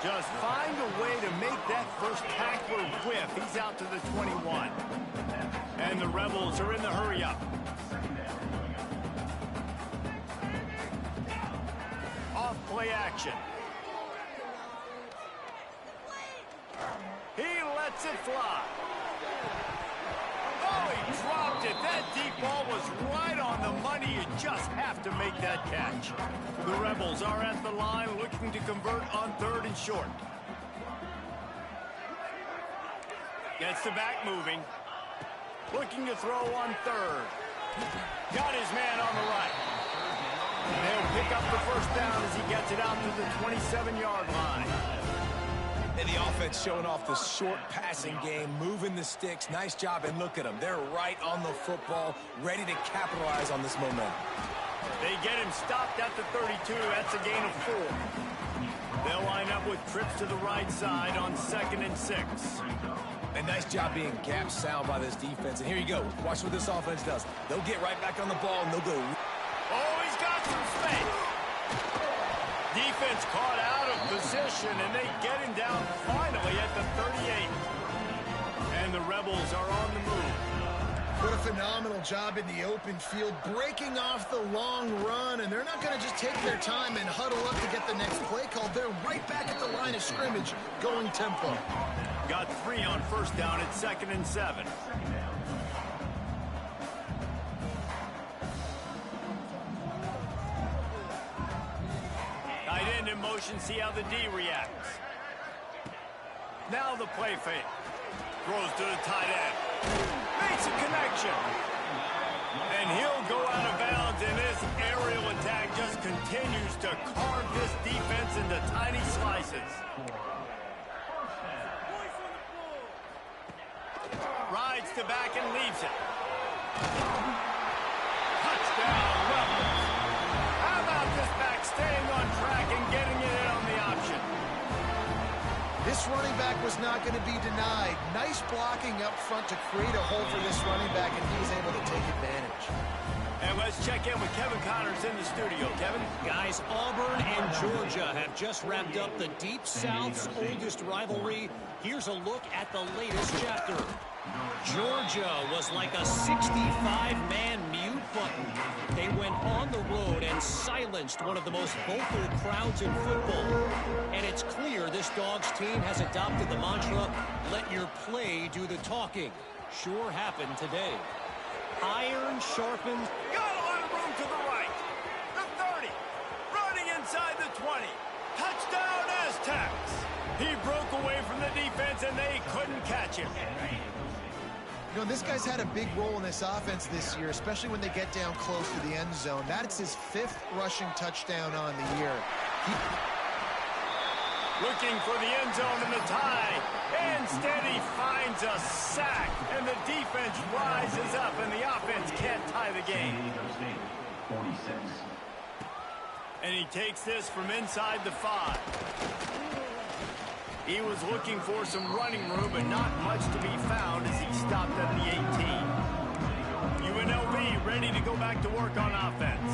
Just find a way to make that first tackler whiff. He's out to the 21. And the Rebels are in the hurry-up. Off play action. He lets it fly. Oh, he dropped it. That deep ball was right on the money. You just have to make that catch. The Rebels are at the line looking to convert on third and short. Gets the back moving. Looking to throw on third. Got his man on the right. They'll pick up the first down as he gets it out to the 27-yard line. And the offense showing off the short passing game, moving the sticks. Nice job, and look at them. They're right on the football, ready to capitalize on this momentum. They get him stopped at the 32. That's a gain of 4. They'll line up with trips to the right side on 2nd and 6. A nice job being gap sound by this defense. And here you go. Watch what this offense does. They'll get right back on the ball, and they'll go. Oh, he's got some space. Defense caught out of position, and they get him down finally at the 38. And the Rebels are on the move. What a phenomenal job in the open field, breaking off the long run, and they're not going to just take their time and huddle up to get the next play called. They're right back at the line of scrimmage, going tempo. Got 3 on 1st down at 2nd and 7. Tight end in motion, see how the D reacts. Now the play fake. Throws to the tight end. Makes a connection. And he'll go out of bounds, and this aerial attack just continues to carve this defense into tiny slices. Rides to back and leaves it. Touchdown, Rebels. How about this back staying on track and getting it in on the option? This running back was not going to be denied. Nice blocking up front to create a hole for this running back, and he was able to take advantage. And let's check in with Kevin Connors in the studio. Kevin? Guys, Auburn and Georgia have just wrapped up the Deep South's oldest rivalry. Here's a look at the latest chapter. Georgia was like a 65-man mute button. They went on the road and silenced one of the most vocal crowds in football. And it's clear this Dogs team has adopted the mantra, let your play do the talking. Sure happened today. Iron sharpened. Got a lot of room to the right. The 30. Running inside the 20. Touchdown Aztecs. He broke away from the defense and they couldn't catch him. You know, this guy's had a big role in this offense this year, especially when they get down close to the end zone. That's his 5th rushing touchdown on the year. Looking for the end zone and the tie. Instead, he finds a sack, and the defense rises up, and the offense can't tie the game. 46. And he takes this from inside the 5. He was looking for some running room, but not much to be found as he stopped at the 18. UNLV ready to go back to work on offense.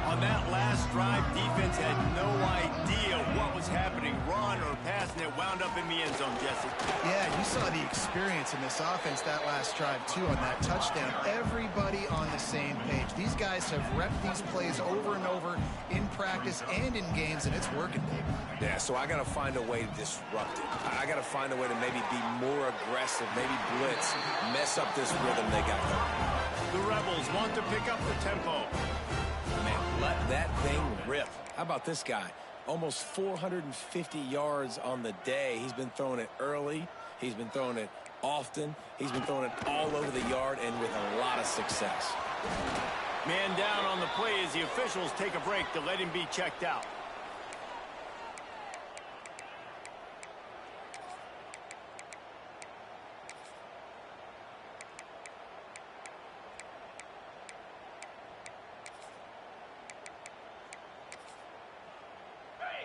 On that last drive, defense had no idea what was happening, run or pass, and it wound up in the end zone, Jesse. Yeah, you saw the experience in this offense that last drive, too, on that touchdown. Everybody on the same page. These guys have repped these plays over and over in practice and in games, and it's working, baby. Yeah, so I got to find a way to disrupt it. I got to find a way to maybe be more aggressive, maybe blitz, mess up this rhythm they got going. The Rebels want to pick up the tempo. Man, let that thing rip. How about this guy? Almost 450 yards on the day. He's been throwing it early. He's been throwing it often. He's been throwing it all over the yard and with a lot of success. Man down on the play as the officials take a break to let him be checked out.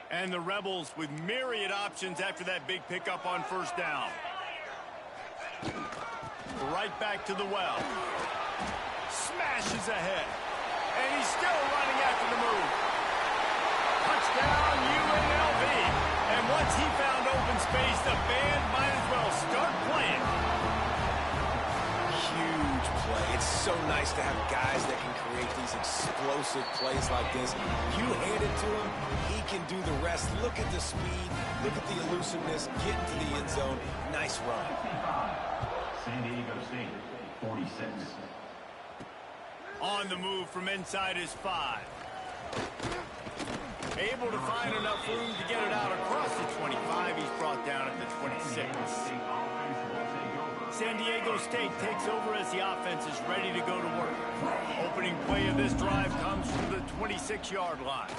And the Rebels with myriad options after that big pickup on 1st down. Right back to the well. Smashes ahead. And he's still running after the move. Touchdown UNLV. And once he found open space, the band might as well start playing. Huge play. It's so nice to have guys that can create these explosive plays like this. You hand it to him, he can do the rest. Look at the speed, look at the elusiveness, get into the end zone. Nice run. San Diego State, 46. On the move from inside his 5. Able to find enough room to get it out across the 25. He's brought down at the 26. San Diego State takes over as the offense is ready to go to work. Opening play of this drive comes from the 26-yard line.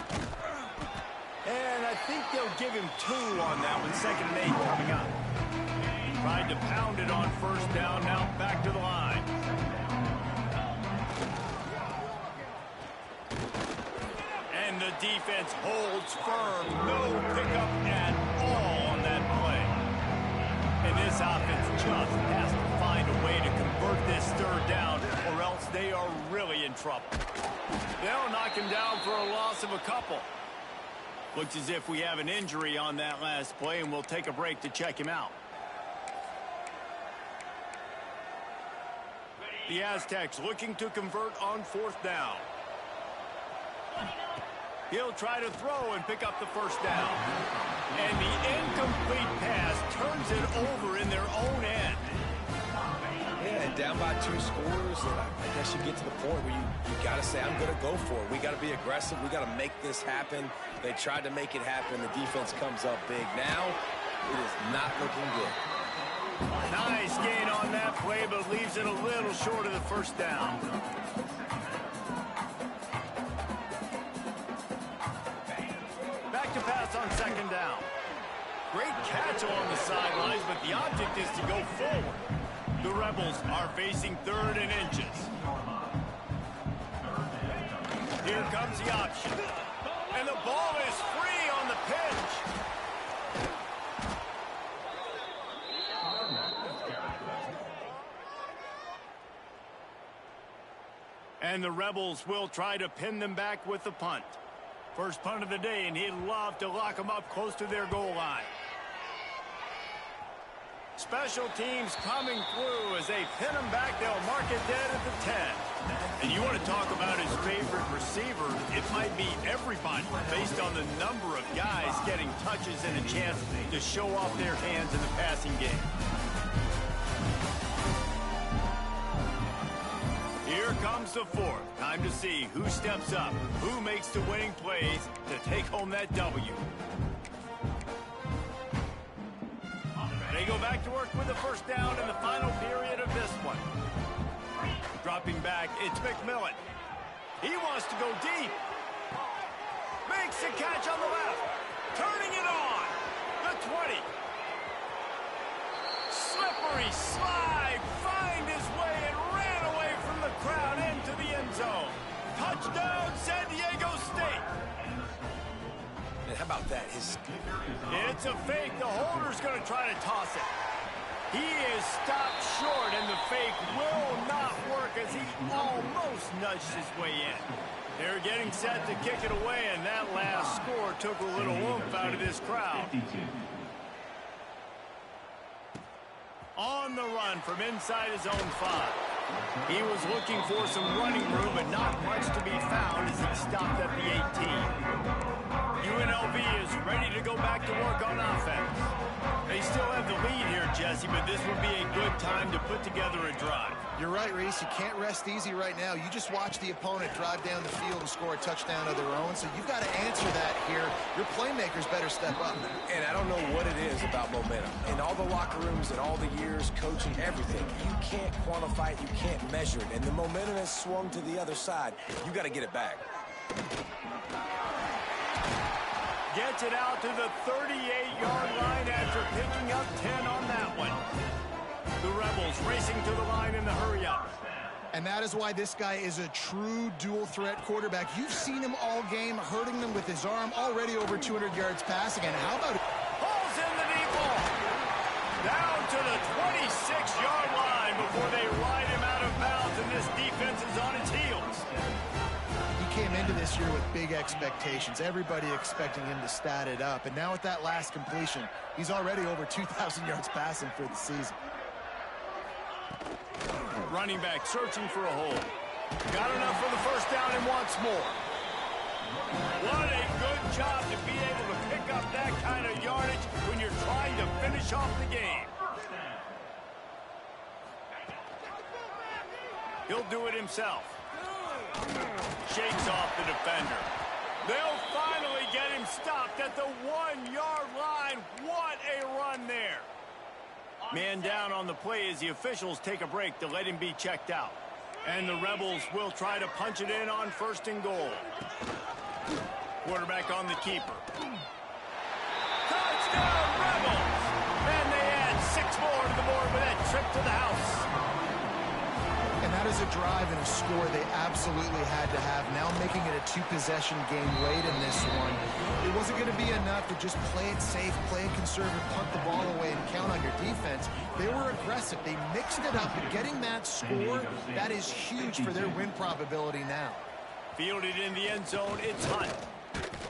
And I think they'll give him 2 on that one. 2nd and 8 coming up. Tried to pound it on 1st down. Now back to the line. the defense holds firm. No pickup at all on that play. And this offense just has to find a way to convert this third down, or else they are really in trouble. They'll knock him down for a loss of a couple. Looks as if we have an injury on that last play, and we'll take a break to check him out. The Aztecs looking to convert on fourth down. He'll try to throw and pick up the first down. And the incomplete pass turns it over in their own end. Yeah, and down by 2 scores, and I guess you get to the point where you got to say, I'm going to go for it. We got to be aggressive. We got to make this happen. They tried to make it happen. The defense comes up big. Now, it is not looking good. Nice gain on that play, but leaves it a little short of the first down. Back to pass on second down. Great catch along the sidelines, but the object is to go forward. The Rebels are facing third and inches. Here comes the option. And the ball is free on the pitch. And the Rebels will try to pin them back with the punt. First punt of the day, and he'd love to lock them up close to their goal line. Special teams coming through as they pin him back. They'll mark it dead at the 10. And you want to talk about his favorite receiver, it might be everybody based on the number of guys getting touches and a chance to show off their hands in the passing game. Here comes the fourth. Time to see who steps up, who makes the winning plays to take home that W. They go back to work with the first down in the final period of this one. Dropping back, it's McMillan. He wants to go deep. Makes the catch on the left. Turning it on. The 20. Slippery slide. Find his way and ran away from the crowd into the end zone. Touchdown, San Diego State. And how about that? It's a fake. The holder's going to try to toss it. He is stopped short, and the fake will not work as he almost nudged his way in. They're getting set to kick it away, and that last score took a little oomph out of this crowd. On the run from inside his own 5. He was looking for some running room, but not much to be found as he stopped at the 18. UNLV is ready to go back to work on offense. They still have the lead here, Jesse, but this would be a good time to put together a drive. You're right, Reese. You can't rest easy right now. You just watch the opponent drive down the field and score a touchdown of their own, so you've got to answer that here. Your playmakers better step up. And I don't know what it is about momentum. In all the locker rooms and all the years, coaching, everything, you can't quantify it, you can't measure it. And the momentum has swung to the other side. You got to get it back. Gets it out to the 38-yard line after picking up 10 on that one. The Rebels racing to the line in the hurry-up. And that is why this guy is a true dual-threat quarterback. You've seen him all game, hurting them with his arm, already over 200 yards passing. And how about it? Pulls in the deep ball. Down to the 26-yard line before they ride him out of bounds, and this defense is on its heels. Came into this year with big expectations. Everybody expecting him to stat it up. And now with that last completion, he's already over 2,000 yards passing for the season. Running back searching for a hole. Got enough for the first down and wants more. What a good job to be able to pick up that kind of yardage when you're trying to finish off the game. He'll do it himself. Shakes off the defender. They'll finally get him stopped at the 1-yard line. What a run there. Man down on the play as the officials take a break to let him be checked out. And the Rebels will try to punch it in on 1st and goal. Quarterback on the keeper. Touchdown, Rebels! And they add 6 more to the board with that trip to the house. And that That is a drive and a score they absolutely had to have. Now making it a two-possession game late in this one. It wasn't going to be enough to just play it safe, play it conservative, punt the ball away, and count on your defense. They were aggressive. They mixed it up. Getting that score, that is huge for their win probability now. Fielded in the end zone, it's Hunt.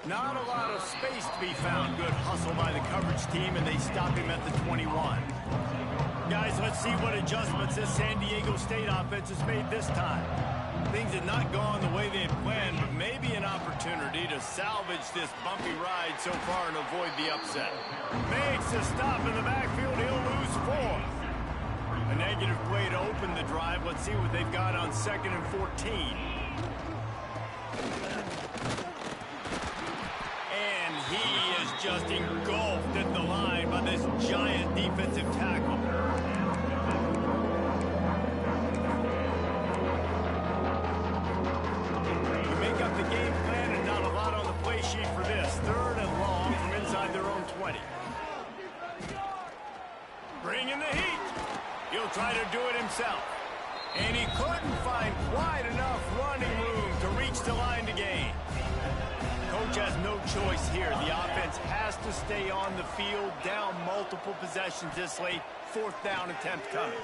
Not a lot of space to be found. Good hustle by the coverage team, and they stop him at the 21. Guys, let's see what adjustments this San Diego State offense has made this time. Things have not gone the way they had planned, but maybe an opportunity to salvage this bumpy ride so far and avoid the upset. Makes a stop in the backfield. He'll lose 4. A negative play to open the drive. Let's see what they've got on 2nd and 14. And he is just engulfed at the line by this giant defensive tackle. You make up the game plan and not a lot on the play sheet for this. 3rd and long from inside their own 20. Bring in the heat. He'll try to do it himself. And he couldn't find quite enough running room to reach the line to gain. Coach has no choice here. The offense has to stay on the field, down multiple possessions this late. 4th down attempt coming.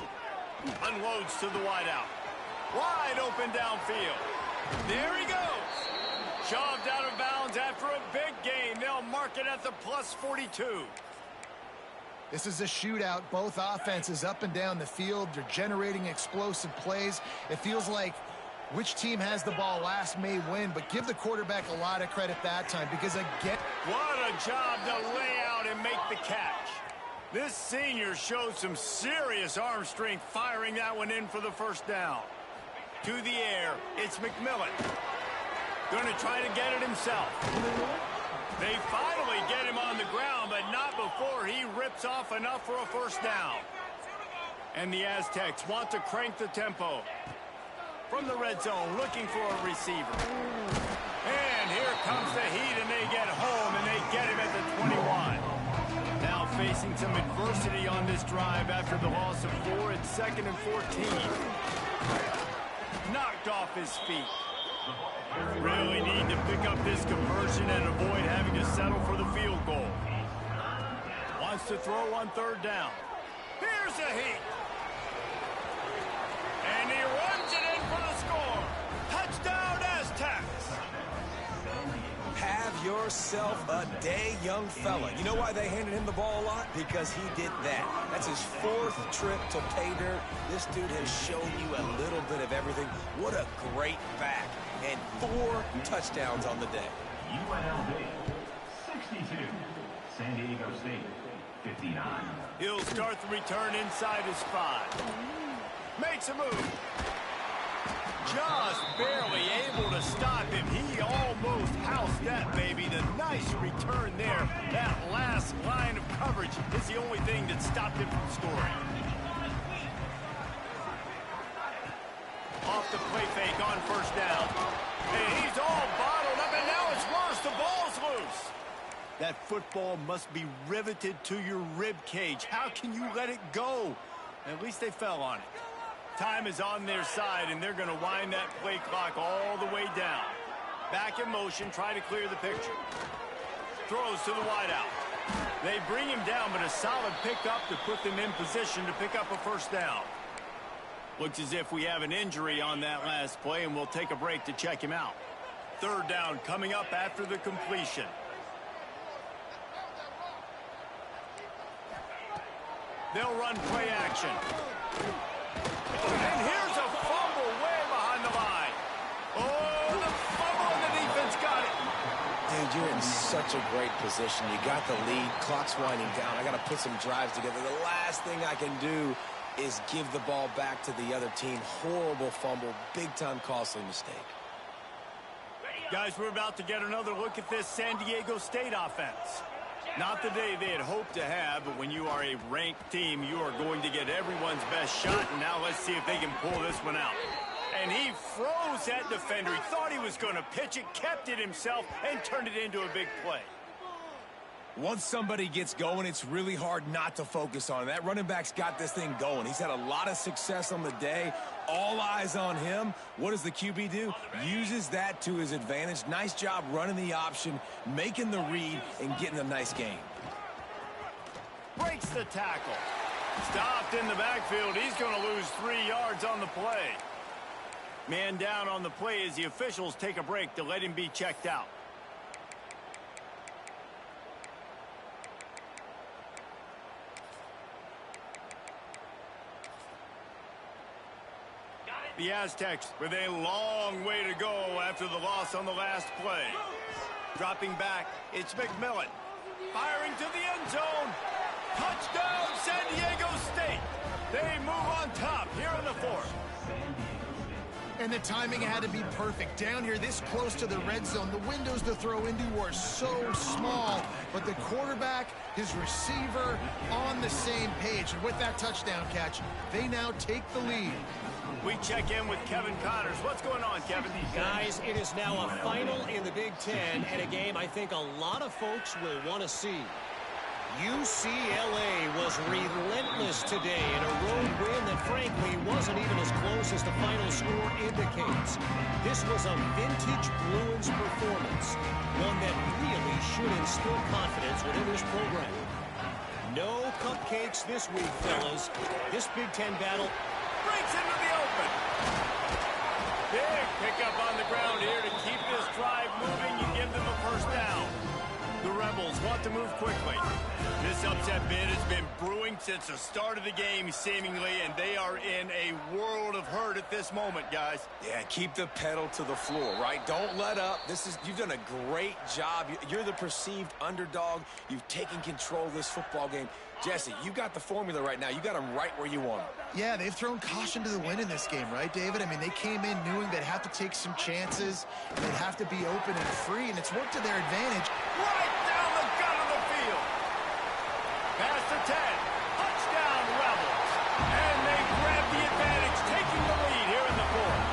Unloads to the wideout. Wide open downfield. There he goes. Shoved out of bounds after a big gain. They'll mark it at the +42. This is a shootout. Both offenses up and down the field. They're generating explosive plays. It feels like which team has the ball last may win, but give the quarterback a lot of credit that time because, again... What a job to lay out and make the catch. This senior showed some serious arm strength firing that one in for the 1st down. To the air, it's McMillan. Going to try to get it himself. They finally get him on the ground, but not before he rips off enough for a 1st down. And the Aztecs want to crank the tempo. From the red zone, looking for a receiver. And here comes the heat, and they get home, and they get him at the 21. Now facing some adversity on this drive after the loss of 4 at 2nd and 14. Knocked off his feet. Really need to pick up this conversion and avoid having to settle for the field goal. Wants to throw on 3rd down. Here's the heat. And he runs it in for the score. Touchdown, Aztecs. Have yourself a day, young fella. You know why they handed him the ball a lot? Because he did that. That's his 4th trip to pay dirt. This dude has shown you a little bit of everything. What a great back. And 4 touchdowns on the day. UNLV 62, San Diego State 59. He'll start the return inside his 5. Makes a move. Just barely able to stop him. He almost housed that baby. The nice return there. That last line of coverage is the only thing that stopped him from scoring. Off the play fake on 1st down. And he's all bottled up, and now it's worse. The ball's loose. That football must be riveted to your rib cage. How can you let it go? At least they fell on it. Time is on their side, and they're going to wind that play clock all the way down. Back in motion, try to clear the picture. Throws to the wideout. They bring him down, but a solid pickup to put them in position to pick up a 1st down. Looks as if we have an injury on that last play, and we'll take a break to check him out. 3rd down coming up after the completion. They'll run play action. And here's a fumble way behind the line. Oh, the fumble, and the defense got it. Dude, you're in such a great position. You got the lead. Clock's winding down. I got to put some drives together. The last thing I can do is give the ball back to the other team. Horrible fumble. Big-time costly mistake. Guys, we're about to get another look at this San Diego State offense. Not the day they had hoped to have, but when you are a ranked team, you are going to get everyone's best shot, and now let's see if they can pull this one out. And he froze that defender. He thought he was going to pitch it, kept it himself, and turned it into a big play. Once somebody gets going, it's really hard not to focus on him. That running back's got this thing going. He's had a lot of success on the day. All eyes on him. What does the QB do? Uses that to his advantage. Nice job running the option, making the read, and getting a nice gain. Breaks the tackle. Stopped in the backfield. He's going to lose 3 yards on the play. Man down on the play as the officials take a break to let him be checked out. The Aztecs with a long way to go after the loss on the last play. Dropping back, it's McMillan. Firing to the end zone. Touchdown, San Diego State. They move on top here in the fourth. And the timing had to be perfect. Down here this close to the red zone, the windows to throw into are so small. But the quarterback, his receiver, on the same page. And with that touchdown catch, they now take the lead. We check in with Kevin Connors. What's going on, Kevin? Guys, it is now a final in the Big Ten and a game I think a lot of folks will want to see. UCLA was relentless today in a road win that frankly wasn't even as close as the final score indicates. This was a vintage Bruins performance, one that really should instill confidence within this program. No cupcakes this week, fellas. This Big Ten battle breaks into the open. Big pickup on the ground here to keep this drive moving. You give them a first down. The Rebels want to move quickly. This upset bid has been brewing since the start of the game, seemingly, and they are in a world of hurt at this moment, guys. Yeah, keep the pedal to the floor, right? Don't let up. You've done a great job. You're the perceived underdog. You've taken control of this football game. Jesse, you got the formula right now. You got them right where you want them. Yeah, they've thrown caution to the wind in this game, right, David? I mean, they came in knowing they'd have to take some chances, and they'd have to be open and free, and it's worked to their advantage. Right down the gut of the field. Pass to 10. Touchdown, Rebels. And they grab the advantage, taking the lead here in the fourth.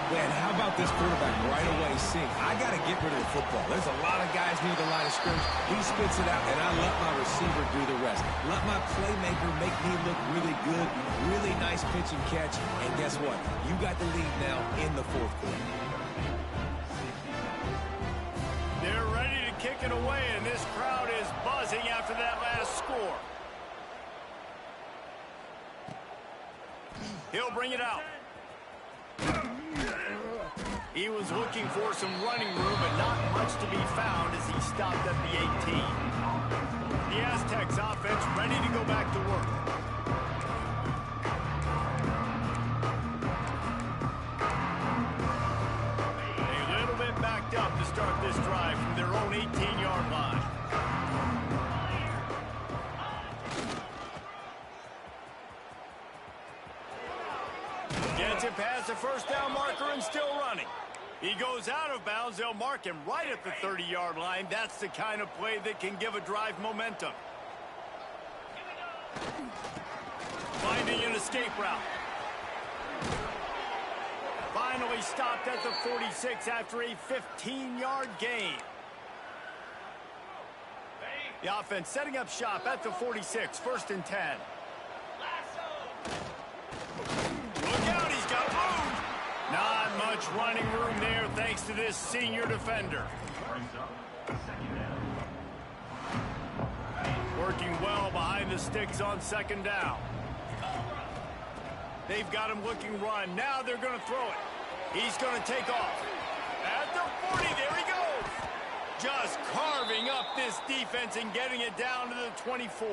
Man, how about this quarterback right away seeing, I got to get rid of the football. There's a lot of guys near the line of scrimmage. He spits it out, and I let my receiver do the rest. Let my playmaker make me look really good. Really nice pitch and catch. And guess what? You got the lead now in the fourth quarter. They're ready to kick it away, and this crowd is buzzing after that last score. He'll bring it out. He was looking for some running room, but not much to be found as he stopped at the 18. The Aztecs offense ready to go back to work. A little bit backed up to start this drive from their own 18-yard line. Gets it past the first down marker and still running. He goes out of bounds. They'll mark him right at the 30-yard line. That's the kind of play that can give a drive momentum. Finding an escape route. Finally stopped at the 46 after a 15-yard gain. The offense setting up shop at the 46, 1st and 10. Look out, he's got room. Not much running room there thanks to this senior defender. Working well behind the sticks on 2nd down. They've got him looking run. Now they're going to throw it. He's going to take off. At the 40, there he goes. Just carving up this defense and getting it down to the 24.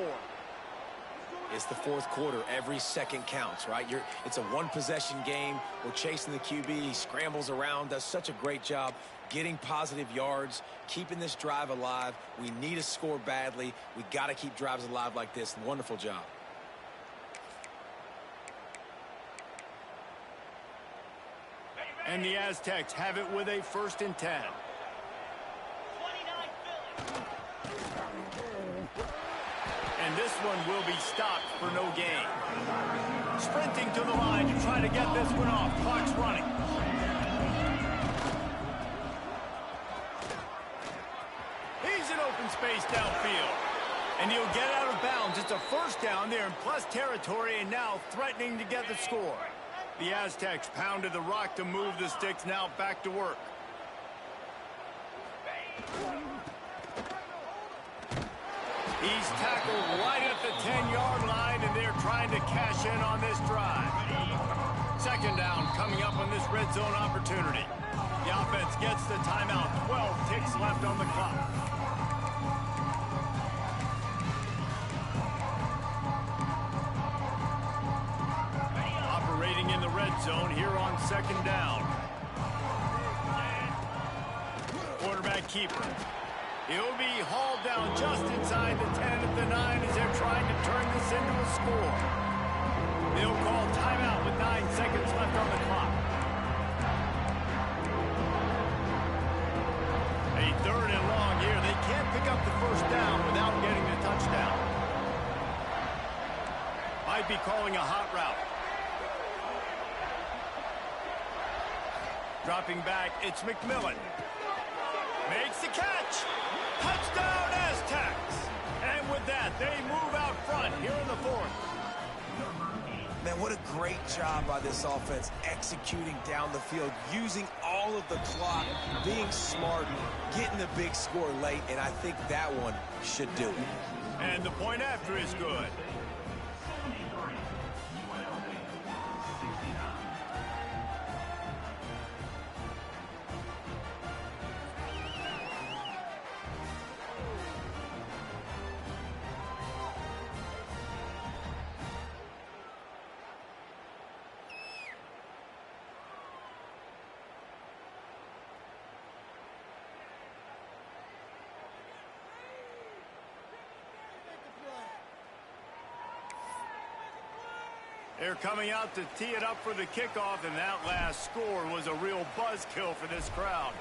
It's the fourth quarter. Every second counts, right? It's a one-possession game. We're chasing the QB. He scrambles around, does such a great job getting positive yards, keeping this drive alive. We need a score badly. We got to keep drives alive like this. Wonderful job. And the Aztecs have it with a 1st and 10. And this one will be stopped for no gain. Sprinting to the line to try to get this one off. Clock's running. He's an open open space downfield. And he'll get out of bounds. It's a first down there in plus territory and now threatening to get the score. The Aztecs pounded the rock to move the sticks, now back to work. He's tackled right at the 10-yard line, and they're trying to cash in on this drive. Second down coming up on this red zone opportunity. The offense gets the timeout. 12 ticks left on the clock. Operating in the red zone here on second down. Quarterback keeper. He'll be hauled down just inside the 10 at the 9 as they're trying to turn this into a score. They'll call timeout with 9 seconds left on the clock. A third and long here. They can't pick up the first down without getting the touchdown. Might be calling a hot route. Dropping back, it's McMillan. Makes the catch. Touchdown, Aztecs. And with that, they move out front here in the fourth. Man, what a great job by this offense executing down the field, using all of the clock, being smart, getting the big score late, and I think that one should do it. And the point after is good. They're coming out to tee it up for the kickoff, and that last score was a real buzzkill for this crowd.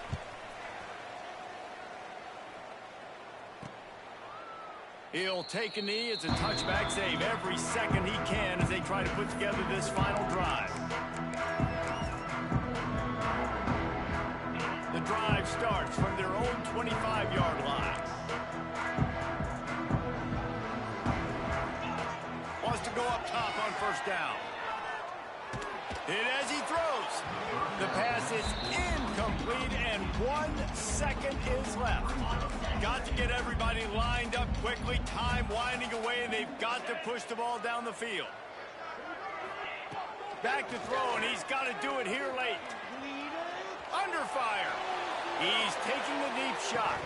He'll take a knee. It's a touchback save every second he can as they try to put together this final drive. The drive starts from their own 25-yard line. Wants to go up top on first down. Hit as he throws. The pass is incomplete, and 1 second is left. Got to get everybody lined up quickly. Time winding away, and they've got to push the ball down the field. Back to throw, and he's got to do it here late. Under fire. He's taking the deep shot.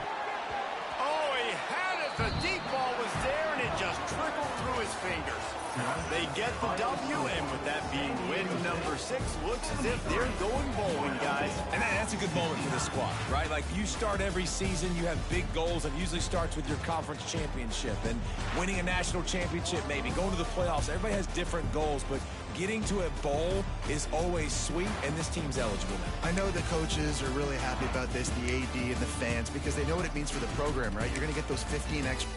Oh, he had it. The deep ball was there, and it just trickled through his fingers. They get the W, and with that being win number 6, looks as if they're going bowling, guys. And that's a good moment for the squad, right? Like, you start every season, you have big goals, and it usually starts with your conference championship and winning a national championship, maybe going to the playoffs. Everybody has different goals, but getting to a bowl is always sweet, and this team's eligible now. I know the coaches are really happy about this, the AD and the fans, because they know what it means for the program, right? You're going to get those 15 extra